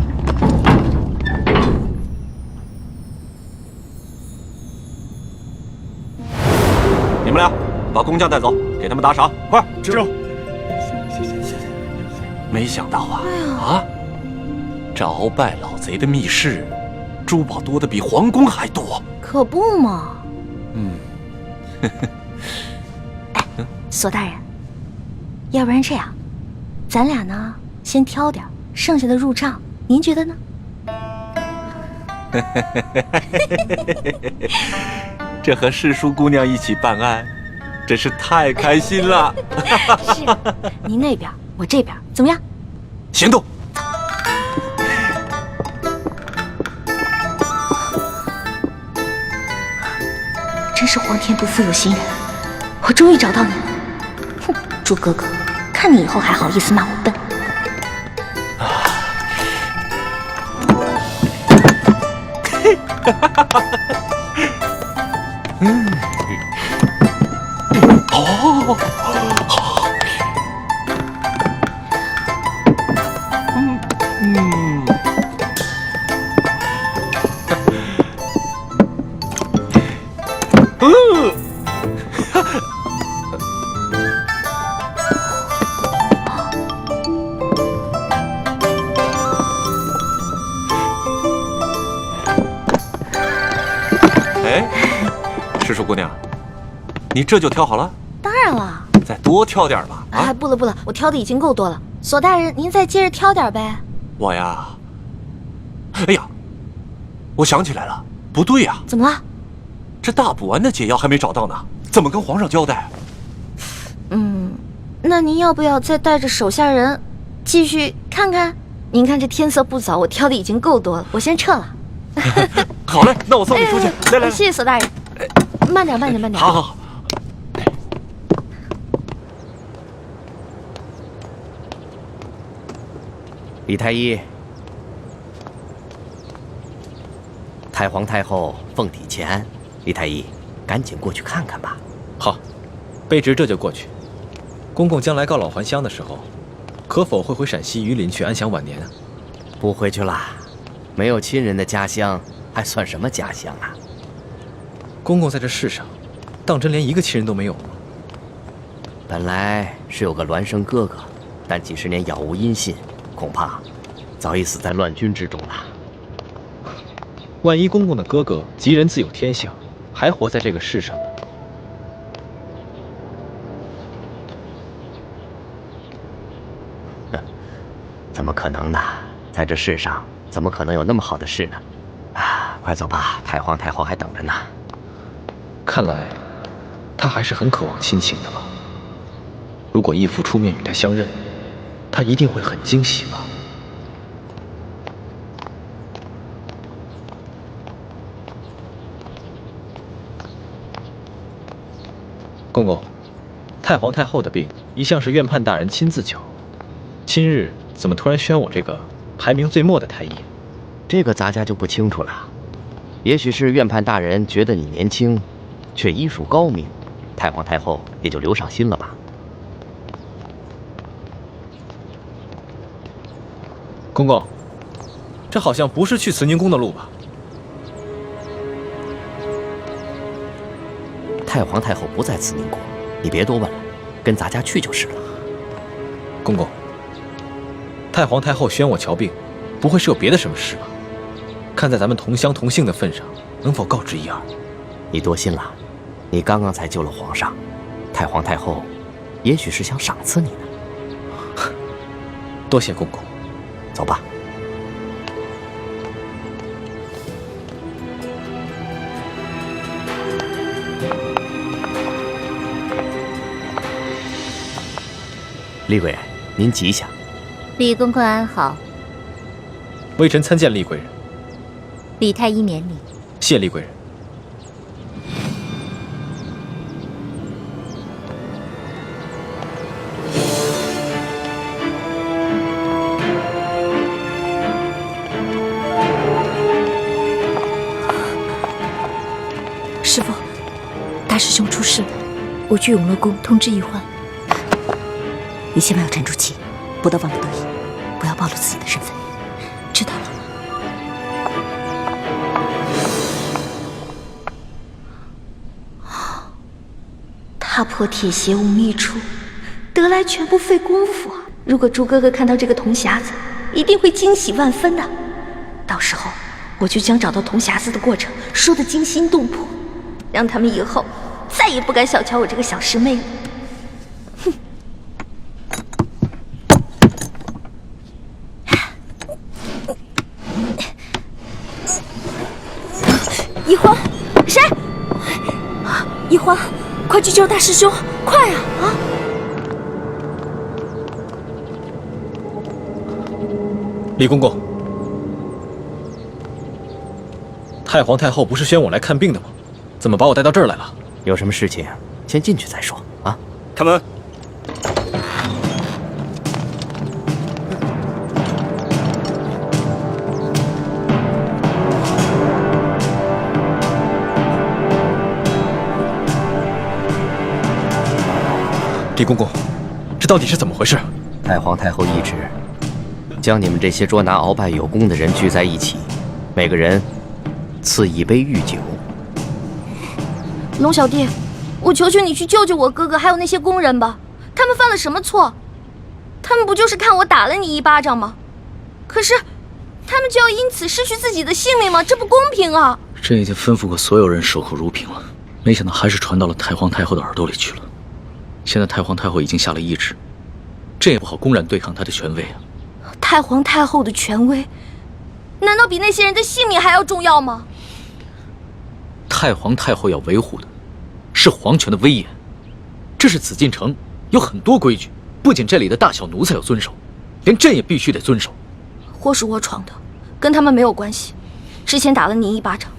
你们俩把工匠带走，给他们打赏，快！知。没想到啊，这鳌拜老贼的密室，珠宝多的比皇宫还多。可不嘛。哎，索大人，要不然这样，咱俩呢先挑点，剩下的入账，您觉得呢？这和诗书姑娘一起办案，真是太开心了。是，您那边，我这边，怎么样？行动！真是皇天不负有心人，我终于找到你了。哼，朱哥哥，看你以后还好意思骂我笨。哦，姑娘，你这就挑好了？当然了。再多挑点吧。哎，不了不了，我挑的已经够多了。索大人，您再接着挑点呗。我呀，哎呀，我想起来了，不对呀。怎么了？这大补丸的解药还没找到呢，怎么跟皇上交代？那您要不要再带着手下人继续看看？您看这天色不早，我挑的已经够多了，我先撤了。好嘞，那我送你出去。来，谢谢索大人。慢点，慢点，慢点。好。李太医，太皇太后凤体前安，李太医，赶紧过去看看吧。好，卑职这就过去。公公将来告老还乡的时候，可否会回陕西榆林去安享晚年啊？不回去了，没有亲人的家乡还算什么家乡啊？公公在这世上，当真连一个亲人都没有吗？本来是有个孪生哥哥，但几十年杳无音信，恐怕早已死在乱军之中了。万一公公的哥哥吉人自有天相，还活在这个世上呢？怎么可能呢？在这世上，怎么可能有那么好的事呢？啊，快走吧，太皇太后还等着呢。看来，他还是很渴望亲情的吧？如果义父出面与他相认，他一定会很惊喜吧？公公，太皇太后的病一向是院判大人亲自救，今日怎么突然选我这个排名最末的太医？这个咱家就不清楚了。也许是院判大人觉得你年轻，却医术高明，太皇太后也就留上心了吧。公公，这好像不是去慈宁宫的路吧？太皇太后不在慈宁宫，你别多问了，跟咱家去就是了。公公，太皇太后宣我瞧病，不会是有别的什么事吧？看在咱们同乡同姓的份上，能否告知一二？你多心了，你刚刚才救了皇上，太皇太后也许是想赏赐你呢。多谢公公，走吧。厉贵人，您吉祥。李公公安好。微臣参见厉贵人。李太医免礼。谢厉贵人。师父，大师兄出事了，我去永乐宫通知医患。你千万要沉住气，不得忘不得已，不要暴露自己的身份，知道了吗？踏破铁鞋无觅处，得来全不费工夫啊！如果朱哥哥看到这个铜匣子，一定会惊喜万分的。到时候我就将找到铜匣子的过程说得惊心动魄，让他们以后再也不敢小瞧我这个小师妹了。哼！一欢，谁？一欢，快去救大师兄，快啊！啊！李公公，太皇太后不是宣我来看病的吗？怎么把我带到这儿来了？有什么事情先进去再说啊！开门。李公公，这到底是怎么回事？太皇太后懿旨，将你们这些捉拿鳌拜有功的人聚在一起，每个人赐一杯御酒。龙小弟，我求求你去救救我哥哥，还有那些工人吧！他们犯了什么错？他们不就是看我打了你一巴掌吗？可是，他们就要因此失去自己的性命吗？这不公平啊！朕已经吩咐过所有人守口如瓶了，没想到还是传到了太皇太后的耳朵里去了。现在太皇太后已经下了懿旨，这也不好公然对抗她的权威啊。太皇太后的权威，难道比那些人的性命还要重要吗？太皇太后要维护的是皇权的威严，这是紫禁城，有很多规矩，不仅这里的大小奴才要遵守，连朕也必须得遵守。祸是我闯的，跟他们没有关系。之前打了你一巴掌，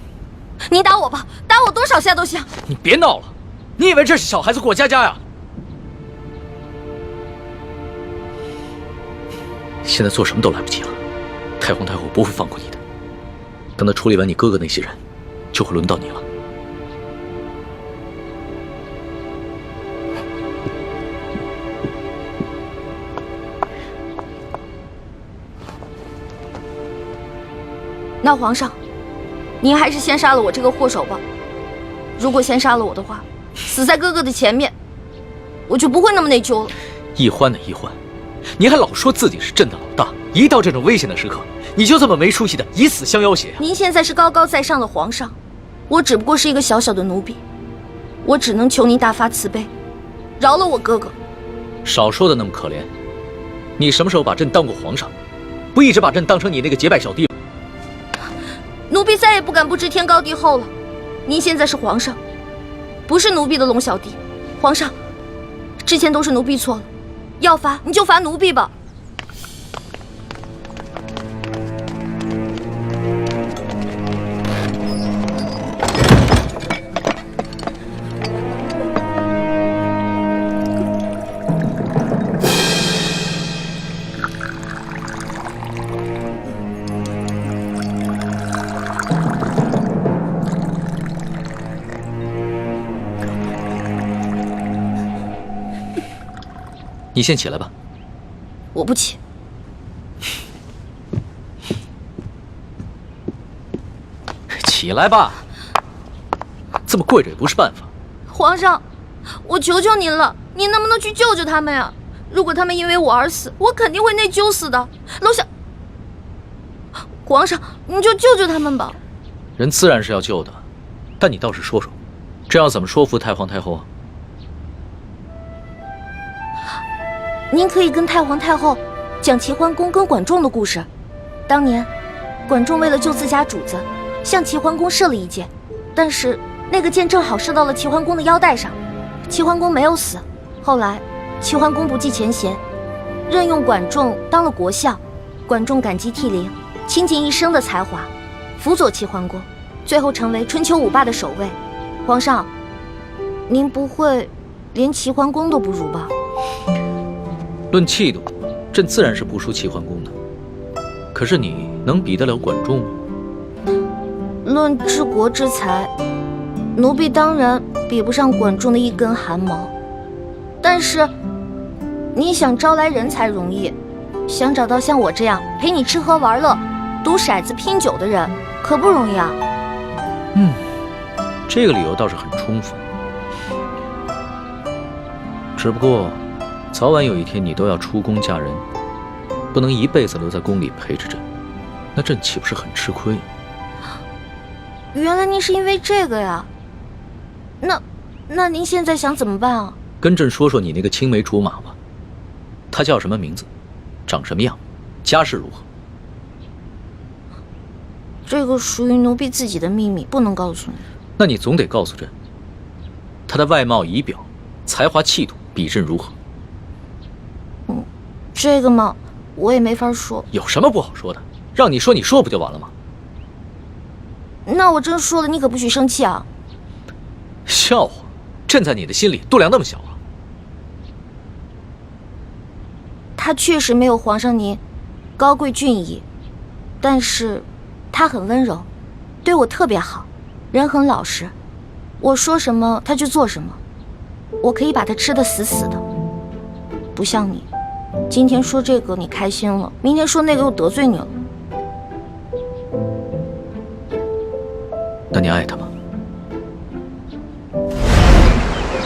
你打我吧，打我多少下都行。你别闹了，你以为这是小孩子过家家呀？现在做什么都来不及了，太皇太后不会放过你的。等她处理完你哥哥那些人，就会轮到你了。那皇上，您还是先杀了我这个祸首吧。如果先杀了我的话，死在哥哥的前面，我就不会那么内疚了。易欢的易欢，你还老说自己是朕的老大，一到这种危险的时刻，你就这么没出息的以死相要挟。您现在是高高在上的皇上，我只不过是一个小小的奴婢，我只能求您大发慈悲，饶了我哥哥。少说的那么可怜，你什么时候把朕当过皇上？不一直把朕当成你那个结拜小弟吗？奴婢再也不敢不知天高地厚了。您现在是皇上，不是奴婢的龙小弟。皇上，之前都是奴婢错了，要罚你就罚奴婢吧。你先起来吧。我不起。起来吧，这么跪着也不是办法。皇上，我求求您了，您能不能去救救他们呀？如果他们因为我而死，我肯定会内疚死的。楼下，皇上，你就救救他们吧。人自然是要救的，但你倒是说说，这要怎么说服太皇太后啊？您可以跟太皇太后讲齐桓公跟管仲的故事。当年，管仲为了救自家主子，向齐桓公射了一箭，但是那个箭正好射到了齐桓公的腰带上，齐桓公没有死。后来，齐桓公不计前嫌，任用管仲当了国相。管仲感激涕零，倾尽一生的才华，辅佐齐桓公，最后成为春秋五霸的首位。皇上，您不会连齐桓公都不如吧？论气度，朕自然是不输齐桓公的。可是你能比得了管仲吗？论治国之才，奴婢当然比不上管仲的一根汗毛。但是，你想招来人才容易，想找到像我这样陪你吃喝玩乐、赌骰子拼酒的人，可不容易啊。这个理由倒是很充分。只不过，早晚有一天你都要出宫嫁人，不能一辈子留在宫里陪着朕，那朕岂不是很吃亏？原来您是因为这个呀？那您现在想怎么办啊？跟朕说说你那个青梅竹马吧，他叫什么名字，长什么样，家世如何？这个属于奴婢自己的秘密，不能告诉你。那你总得告诉朕，他的外貌仪表、才华气度比朕如何？这个嘛，我也没法说。有什么不好说的？让你说，你说不就完了吗？那我真说了，你可不许生气啊！笑话，朕在你的心里度量那么小啊？他确实没有皇上您高贵俊逸，但是他很温柔，对我特别好，人很老实，我说什么他就做什么，我可以把他吃得死死的。不像你，今天说这个你开心了，明天说那个又得罪你了。那你爱他吗？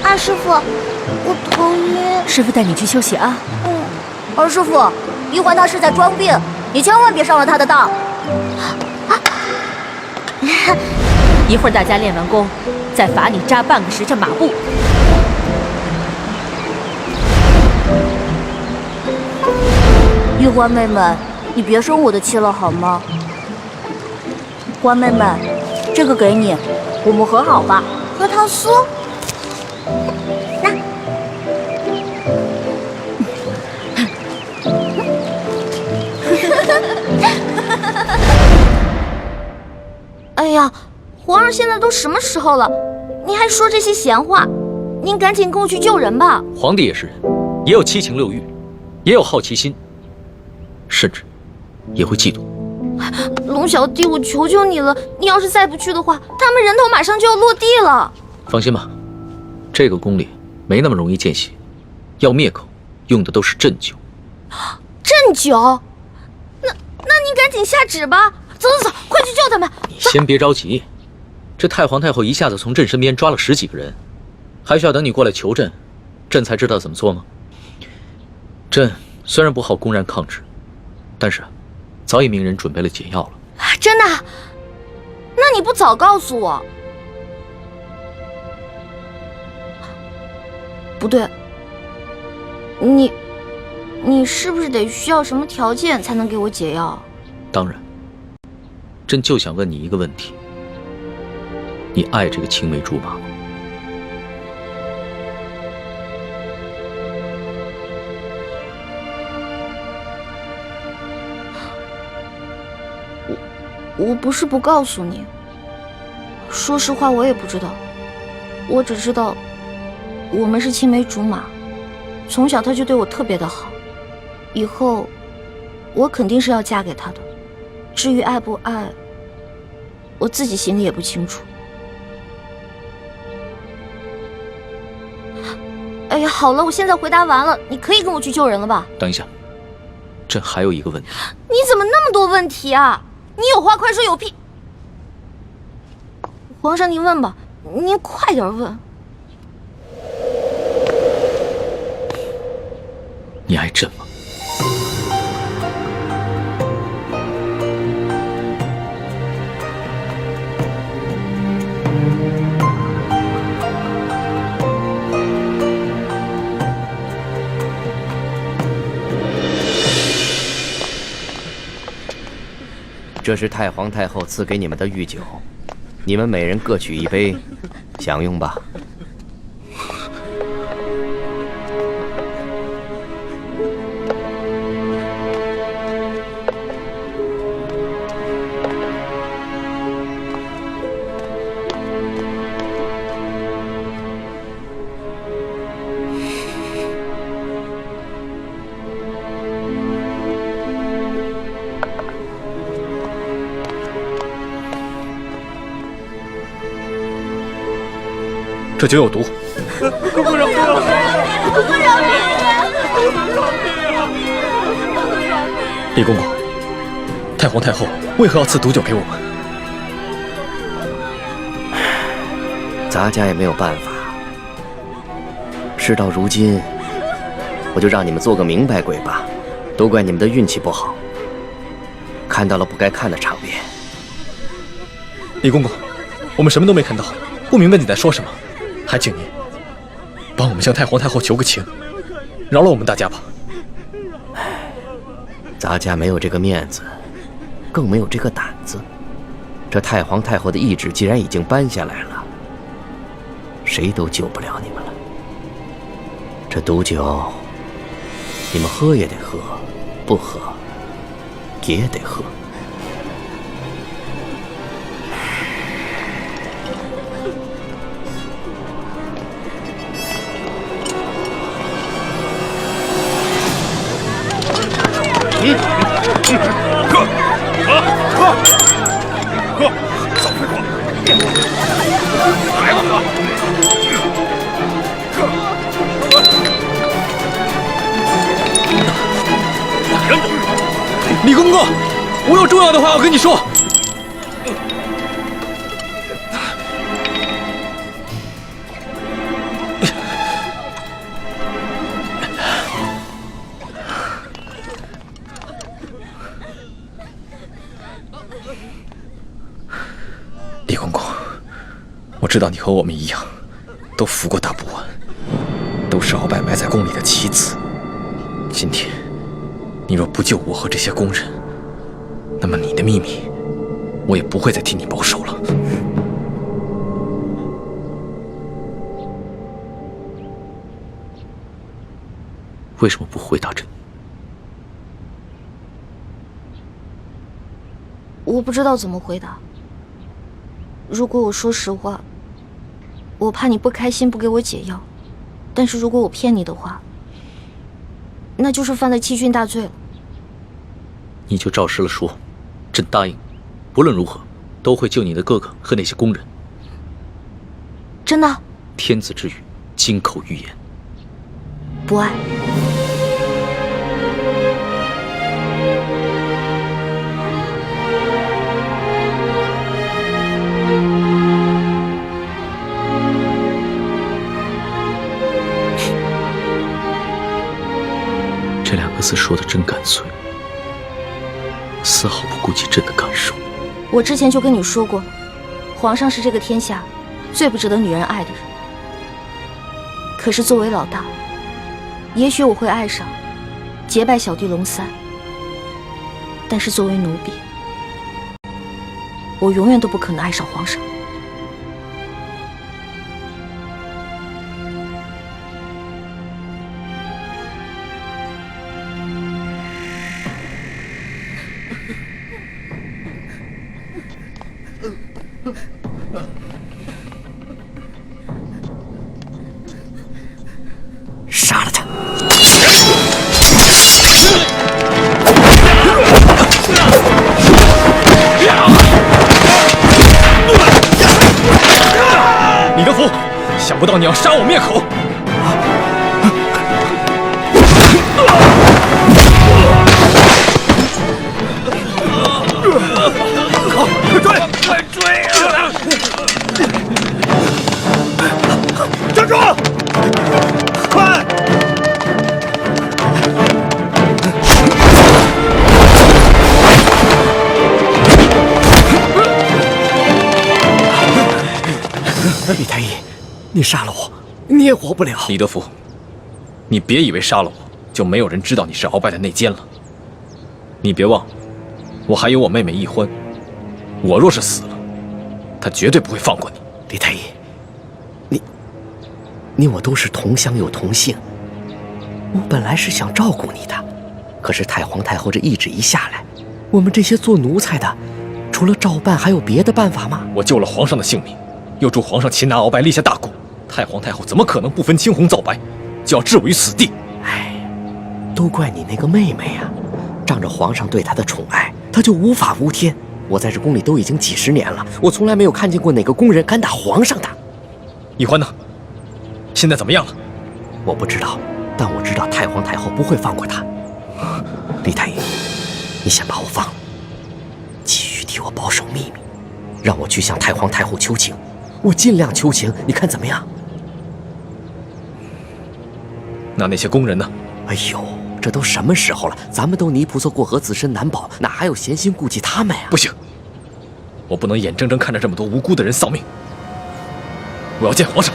二师傅，我头晕。师傅带你去休息啊。二师傅，一环他是在装病，你千万别上了他的当。一会儿大家练完功，再罚你扎半个时辰马步。玉欢妹妹，你别生我的气了好吗？欢妹妹，这个给你，我们和好吧。核桃酥，那。哎呀，皇上现在都什么时候了，您还说这些闲话？您赶紧跟我去救人吧。皇帝也是人，也有七情六欲，也有好奇心，甚至也会嫉妒。龙小弟，我求求你了，你要是再不去的话，他们人头马上就要落地了。放心吧，这个宫里没那么容易见血，要灭口用的都是鸩酒。鸩酒？那你赶紧下旨吧。走，快去救他们！你先别着急，这太皇太后一下子从朕身边抓了10几个人，还需要等你过来求朕，朕才知道怎么做吗？朕虽然不好公然抗旨，但是早已命人准备了解药了。真的？那你不早告诉我？不对，你是不是得需要什么条件才能给我解药？当然。朕就想问你一个问题：你爱这个青梅竹马吗？我不是不告诉你，说实话我也不知道，我只知道我们是青梅竹马，从小他就对我特别的好，以后我肯定是要嫁给他的。至于爱不爱，我自己心里也不清楚。哎呀，好了，我现在回答完了，你可以跟我去救人了吧？等一下，朕还有一个问题。你怎么那么多问题啊？你有话快说，有屁！皇上您问吧，您快点问。你爱朕吗？这是太皇太后赐给你们的御酒，你们每人各取一杯，享用吧。这酒有毒。姑姑饶命！姑姑饶命！李公公，太皇太后为何要赐毒酒给我们？咱家也没有办法。事到如今，我就让你们做个明白鬼吧。都怪你们的运气不好，看到了不该看的场面。李公公，我们什么都没看到，不明白你在说什么。还请您帮我们向太皇太后求个情，饶了我们大家吧。咱家没有这个面子，更没有这个胆子。这太皇太后的懿旨既然已经颁下来了，谁都救不了你们了。这毒酒，你们喝也得喝，不喝也得喝。喝，少废话，来吧，李公公，我有重要的话要跟你说。我知道你和我们一样，都服过大补丸，都是鳌拜埋在宫里的棋子。今天，你若不救我和这些宫人，那么你的秘密，我也不会再替你保守了。为什么不回答朕？我不知道怎么回答。如果我说实话，我怕你不开心，不给我解药；但是如果我骗你的话，那就是犯了欺君大罪了。你就照实了说，朕答应，不论如何，都会救你的哥哥和那些宫人。真的？天子之语，金口玉言。不爱。这2个字说的真干脆，丝毫不顾及朕的感受。我之前就跟你说过，皇上是这个天下最不值得女人爱的人。可是作为老大，也许我会爱上结拜小弟龙三，但是作为奴婢，我永远都不可能爱上皇上。杀了他！李德福，想不到你要杀我灭口！快追！快追啊！站住！快！李太医，你杀了我，你也活不了。李德福，你别以为杀了我就没有人知道你是鳌拜的内奸了。你别忘了，我还有我妹妹易欢，我若是死了，她绝对不会放过你。李太医，你我都是同乡又同姓，我本来是想照顾你的，可是太皇太后这懿旨一下来，我们这些做奴才的，除了照办还有别的办法吗？我救了皇上的性命，又助皇上擒拿鳌拜，立下大功，太皇太后怎么可能不分青红皂白，就要置我于死地？哎，都怪你那个妹妹啊！仗着皇上对她的宠爱，她就无法无天。我在这宫里都已经几10年了，我从来没有看见过哪个宫人敢打皇上的。易欢呢？现在怎么样了？我不知道，但我知道太皇太后不会放过她。李太医，你先把我放了，继续替我保守秘密，让我去向太皇太后求情，我尽量求情，你看怎么样？那些宫人呢？哎呦，这都什么时候了？咱们都泥菩萨过河，自身难保，哪还有闲心顾及他们呀？不行，我不能眼睁睁看着这么多无辜的人丧命。我要见皇上。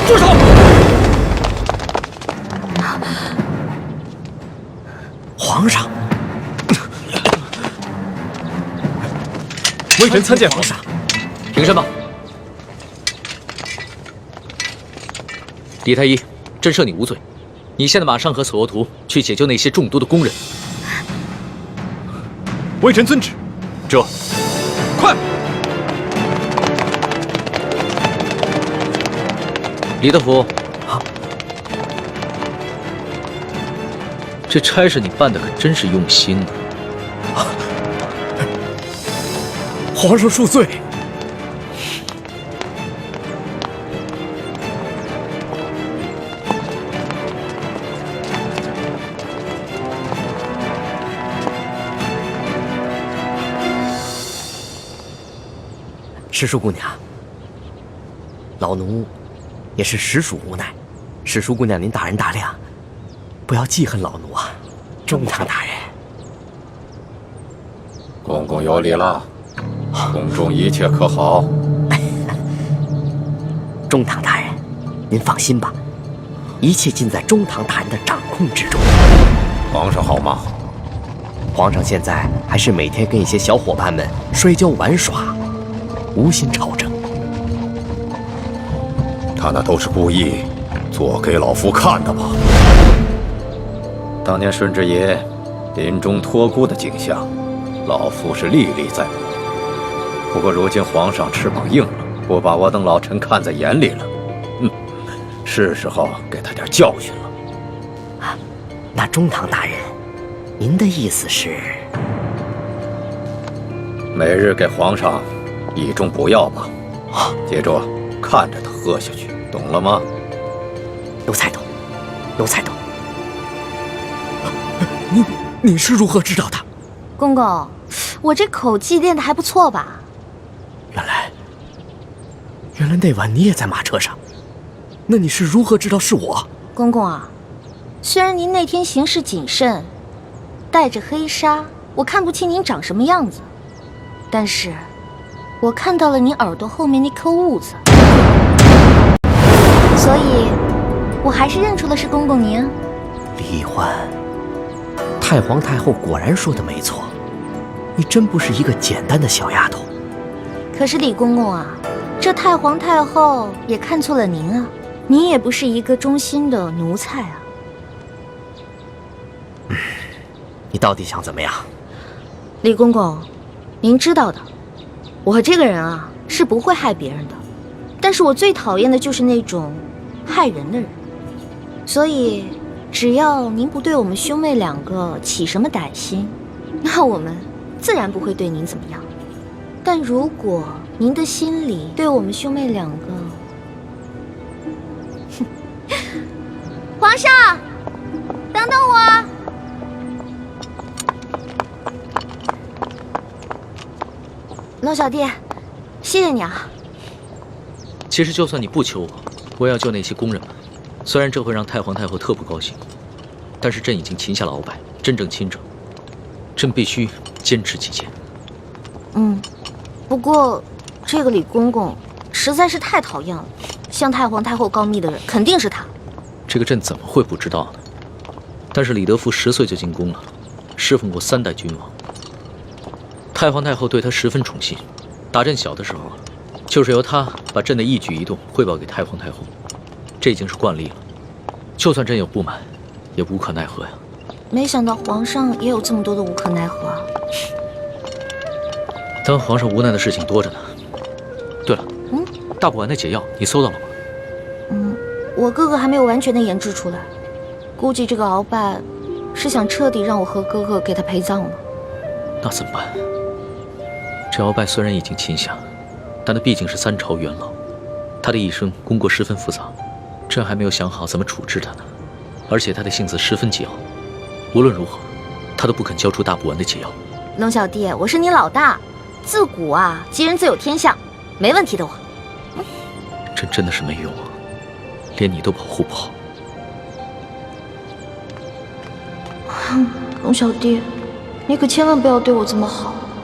住手！皇上，微臣参见皇上。凭什么？李太医，朕赦你无罪。你现在马上和索额图去解救那些中毒的宫人。微臣遵旨。这，快！李德福，这差事你办的可真是用心呢。皇上恕罪。石叔姑娘，老奴也是实属无奈。石叔姑娘，您大人大量，不要记恨老奴啊，中堂大人。公公有礼了，宫中一切可好？中堂大人，您放心吧，一切尽在中堂大人的掌控之中。皇上好吗？皇上现在还是每天跟一些小伙伴们摔跤玩耍，无心朝政。他那都是故意做给老夫看的吧？当年顺治爷临终托孤的景象，老夫是历历在目。不过如今皇上翅膀硬了，不把我等老臣看在眼里了，是时候给他点教训了。那中堂大人，您的意思是？每日给皇上一盅补药吧，接着看着他喝下去，懂了吗？奴才懂，奴才懂。你是如何知道的？公公，我这口技练得还不错吧？原来那晚你也在马车上，那你是如何知道是我？公公啊，虽然您那天行事谨慎，带着黑纱，我看不清您长什么样子，但是我看到了你耳朵后面那颗痦子，所以我还是认出了是公公您。李欢，太皇太后果然说的没错，你真不是一个简单的小丫头。可是李公公啊，这太皇太后也看错了您啊，您也不是一个忠心的奴才啊。你到底想怎么样？李公公，您知道的，我这个人啊是不会害别人的，但是我最讨厌的就是那种害人的人，所以只要您不对我们兄妹两个起什么歹心，那我们自然不会对您怎么样。但如果您的心里对我们兄妹两个，皇上，等等我。龙小弟，谢谢你啊。其实就算你不求我，我也要救那些宫人们。虽然这会让太皇太后特不高兴，但是朕已经擒下了鳌拜，真正亲政，朕必须坚持己见。不过这个李公公实在是太讨厌了，向太皇太后告密的人肯定是他。这个朕怎么会不知道呢？但是李德福10岁就进宫了，侍奉过3代君王。太皇太后对他十分宠信，打朕小的时候，就是由他把朕的一举一动汇报给太皇太后，这已经是惯例了。就算朕有不满，也无可奈何呀。没想到皇上也有这么多的无可奈何啊。当皇上无奈的事情多着呢。对了，大补丸的解药你搜到了吗？我哥哥还没有完全的研制出来，估计这个鳌拜是想彻底让我和哥哥给他陪葬了。那怎么办？这鳌拜虽然已经擒下，但他毕竟是3朝元老，他的一生功过十分复杂，朕还没有想好怎么处置他呢。而且他的性子十分桀骜，无论如何，他都不肯交出大补丸的解药。龙小弟，我是你老大，自古啊，吉人自有天相，没问题的我。朕真的是没用啊，连你都保护不好。龙小弟，你可千万不要对我这么好。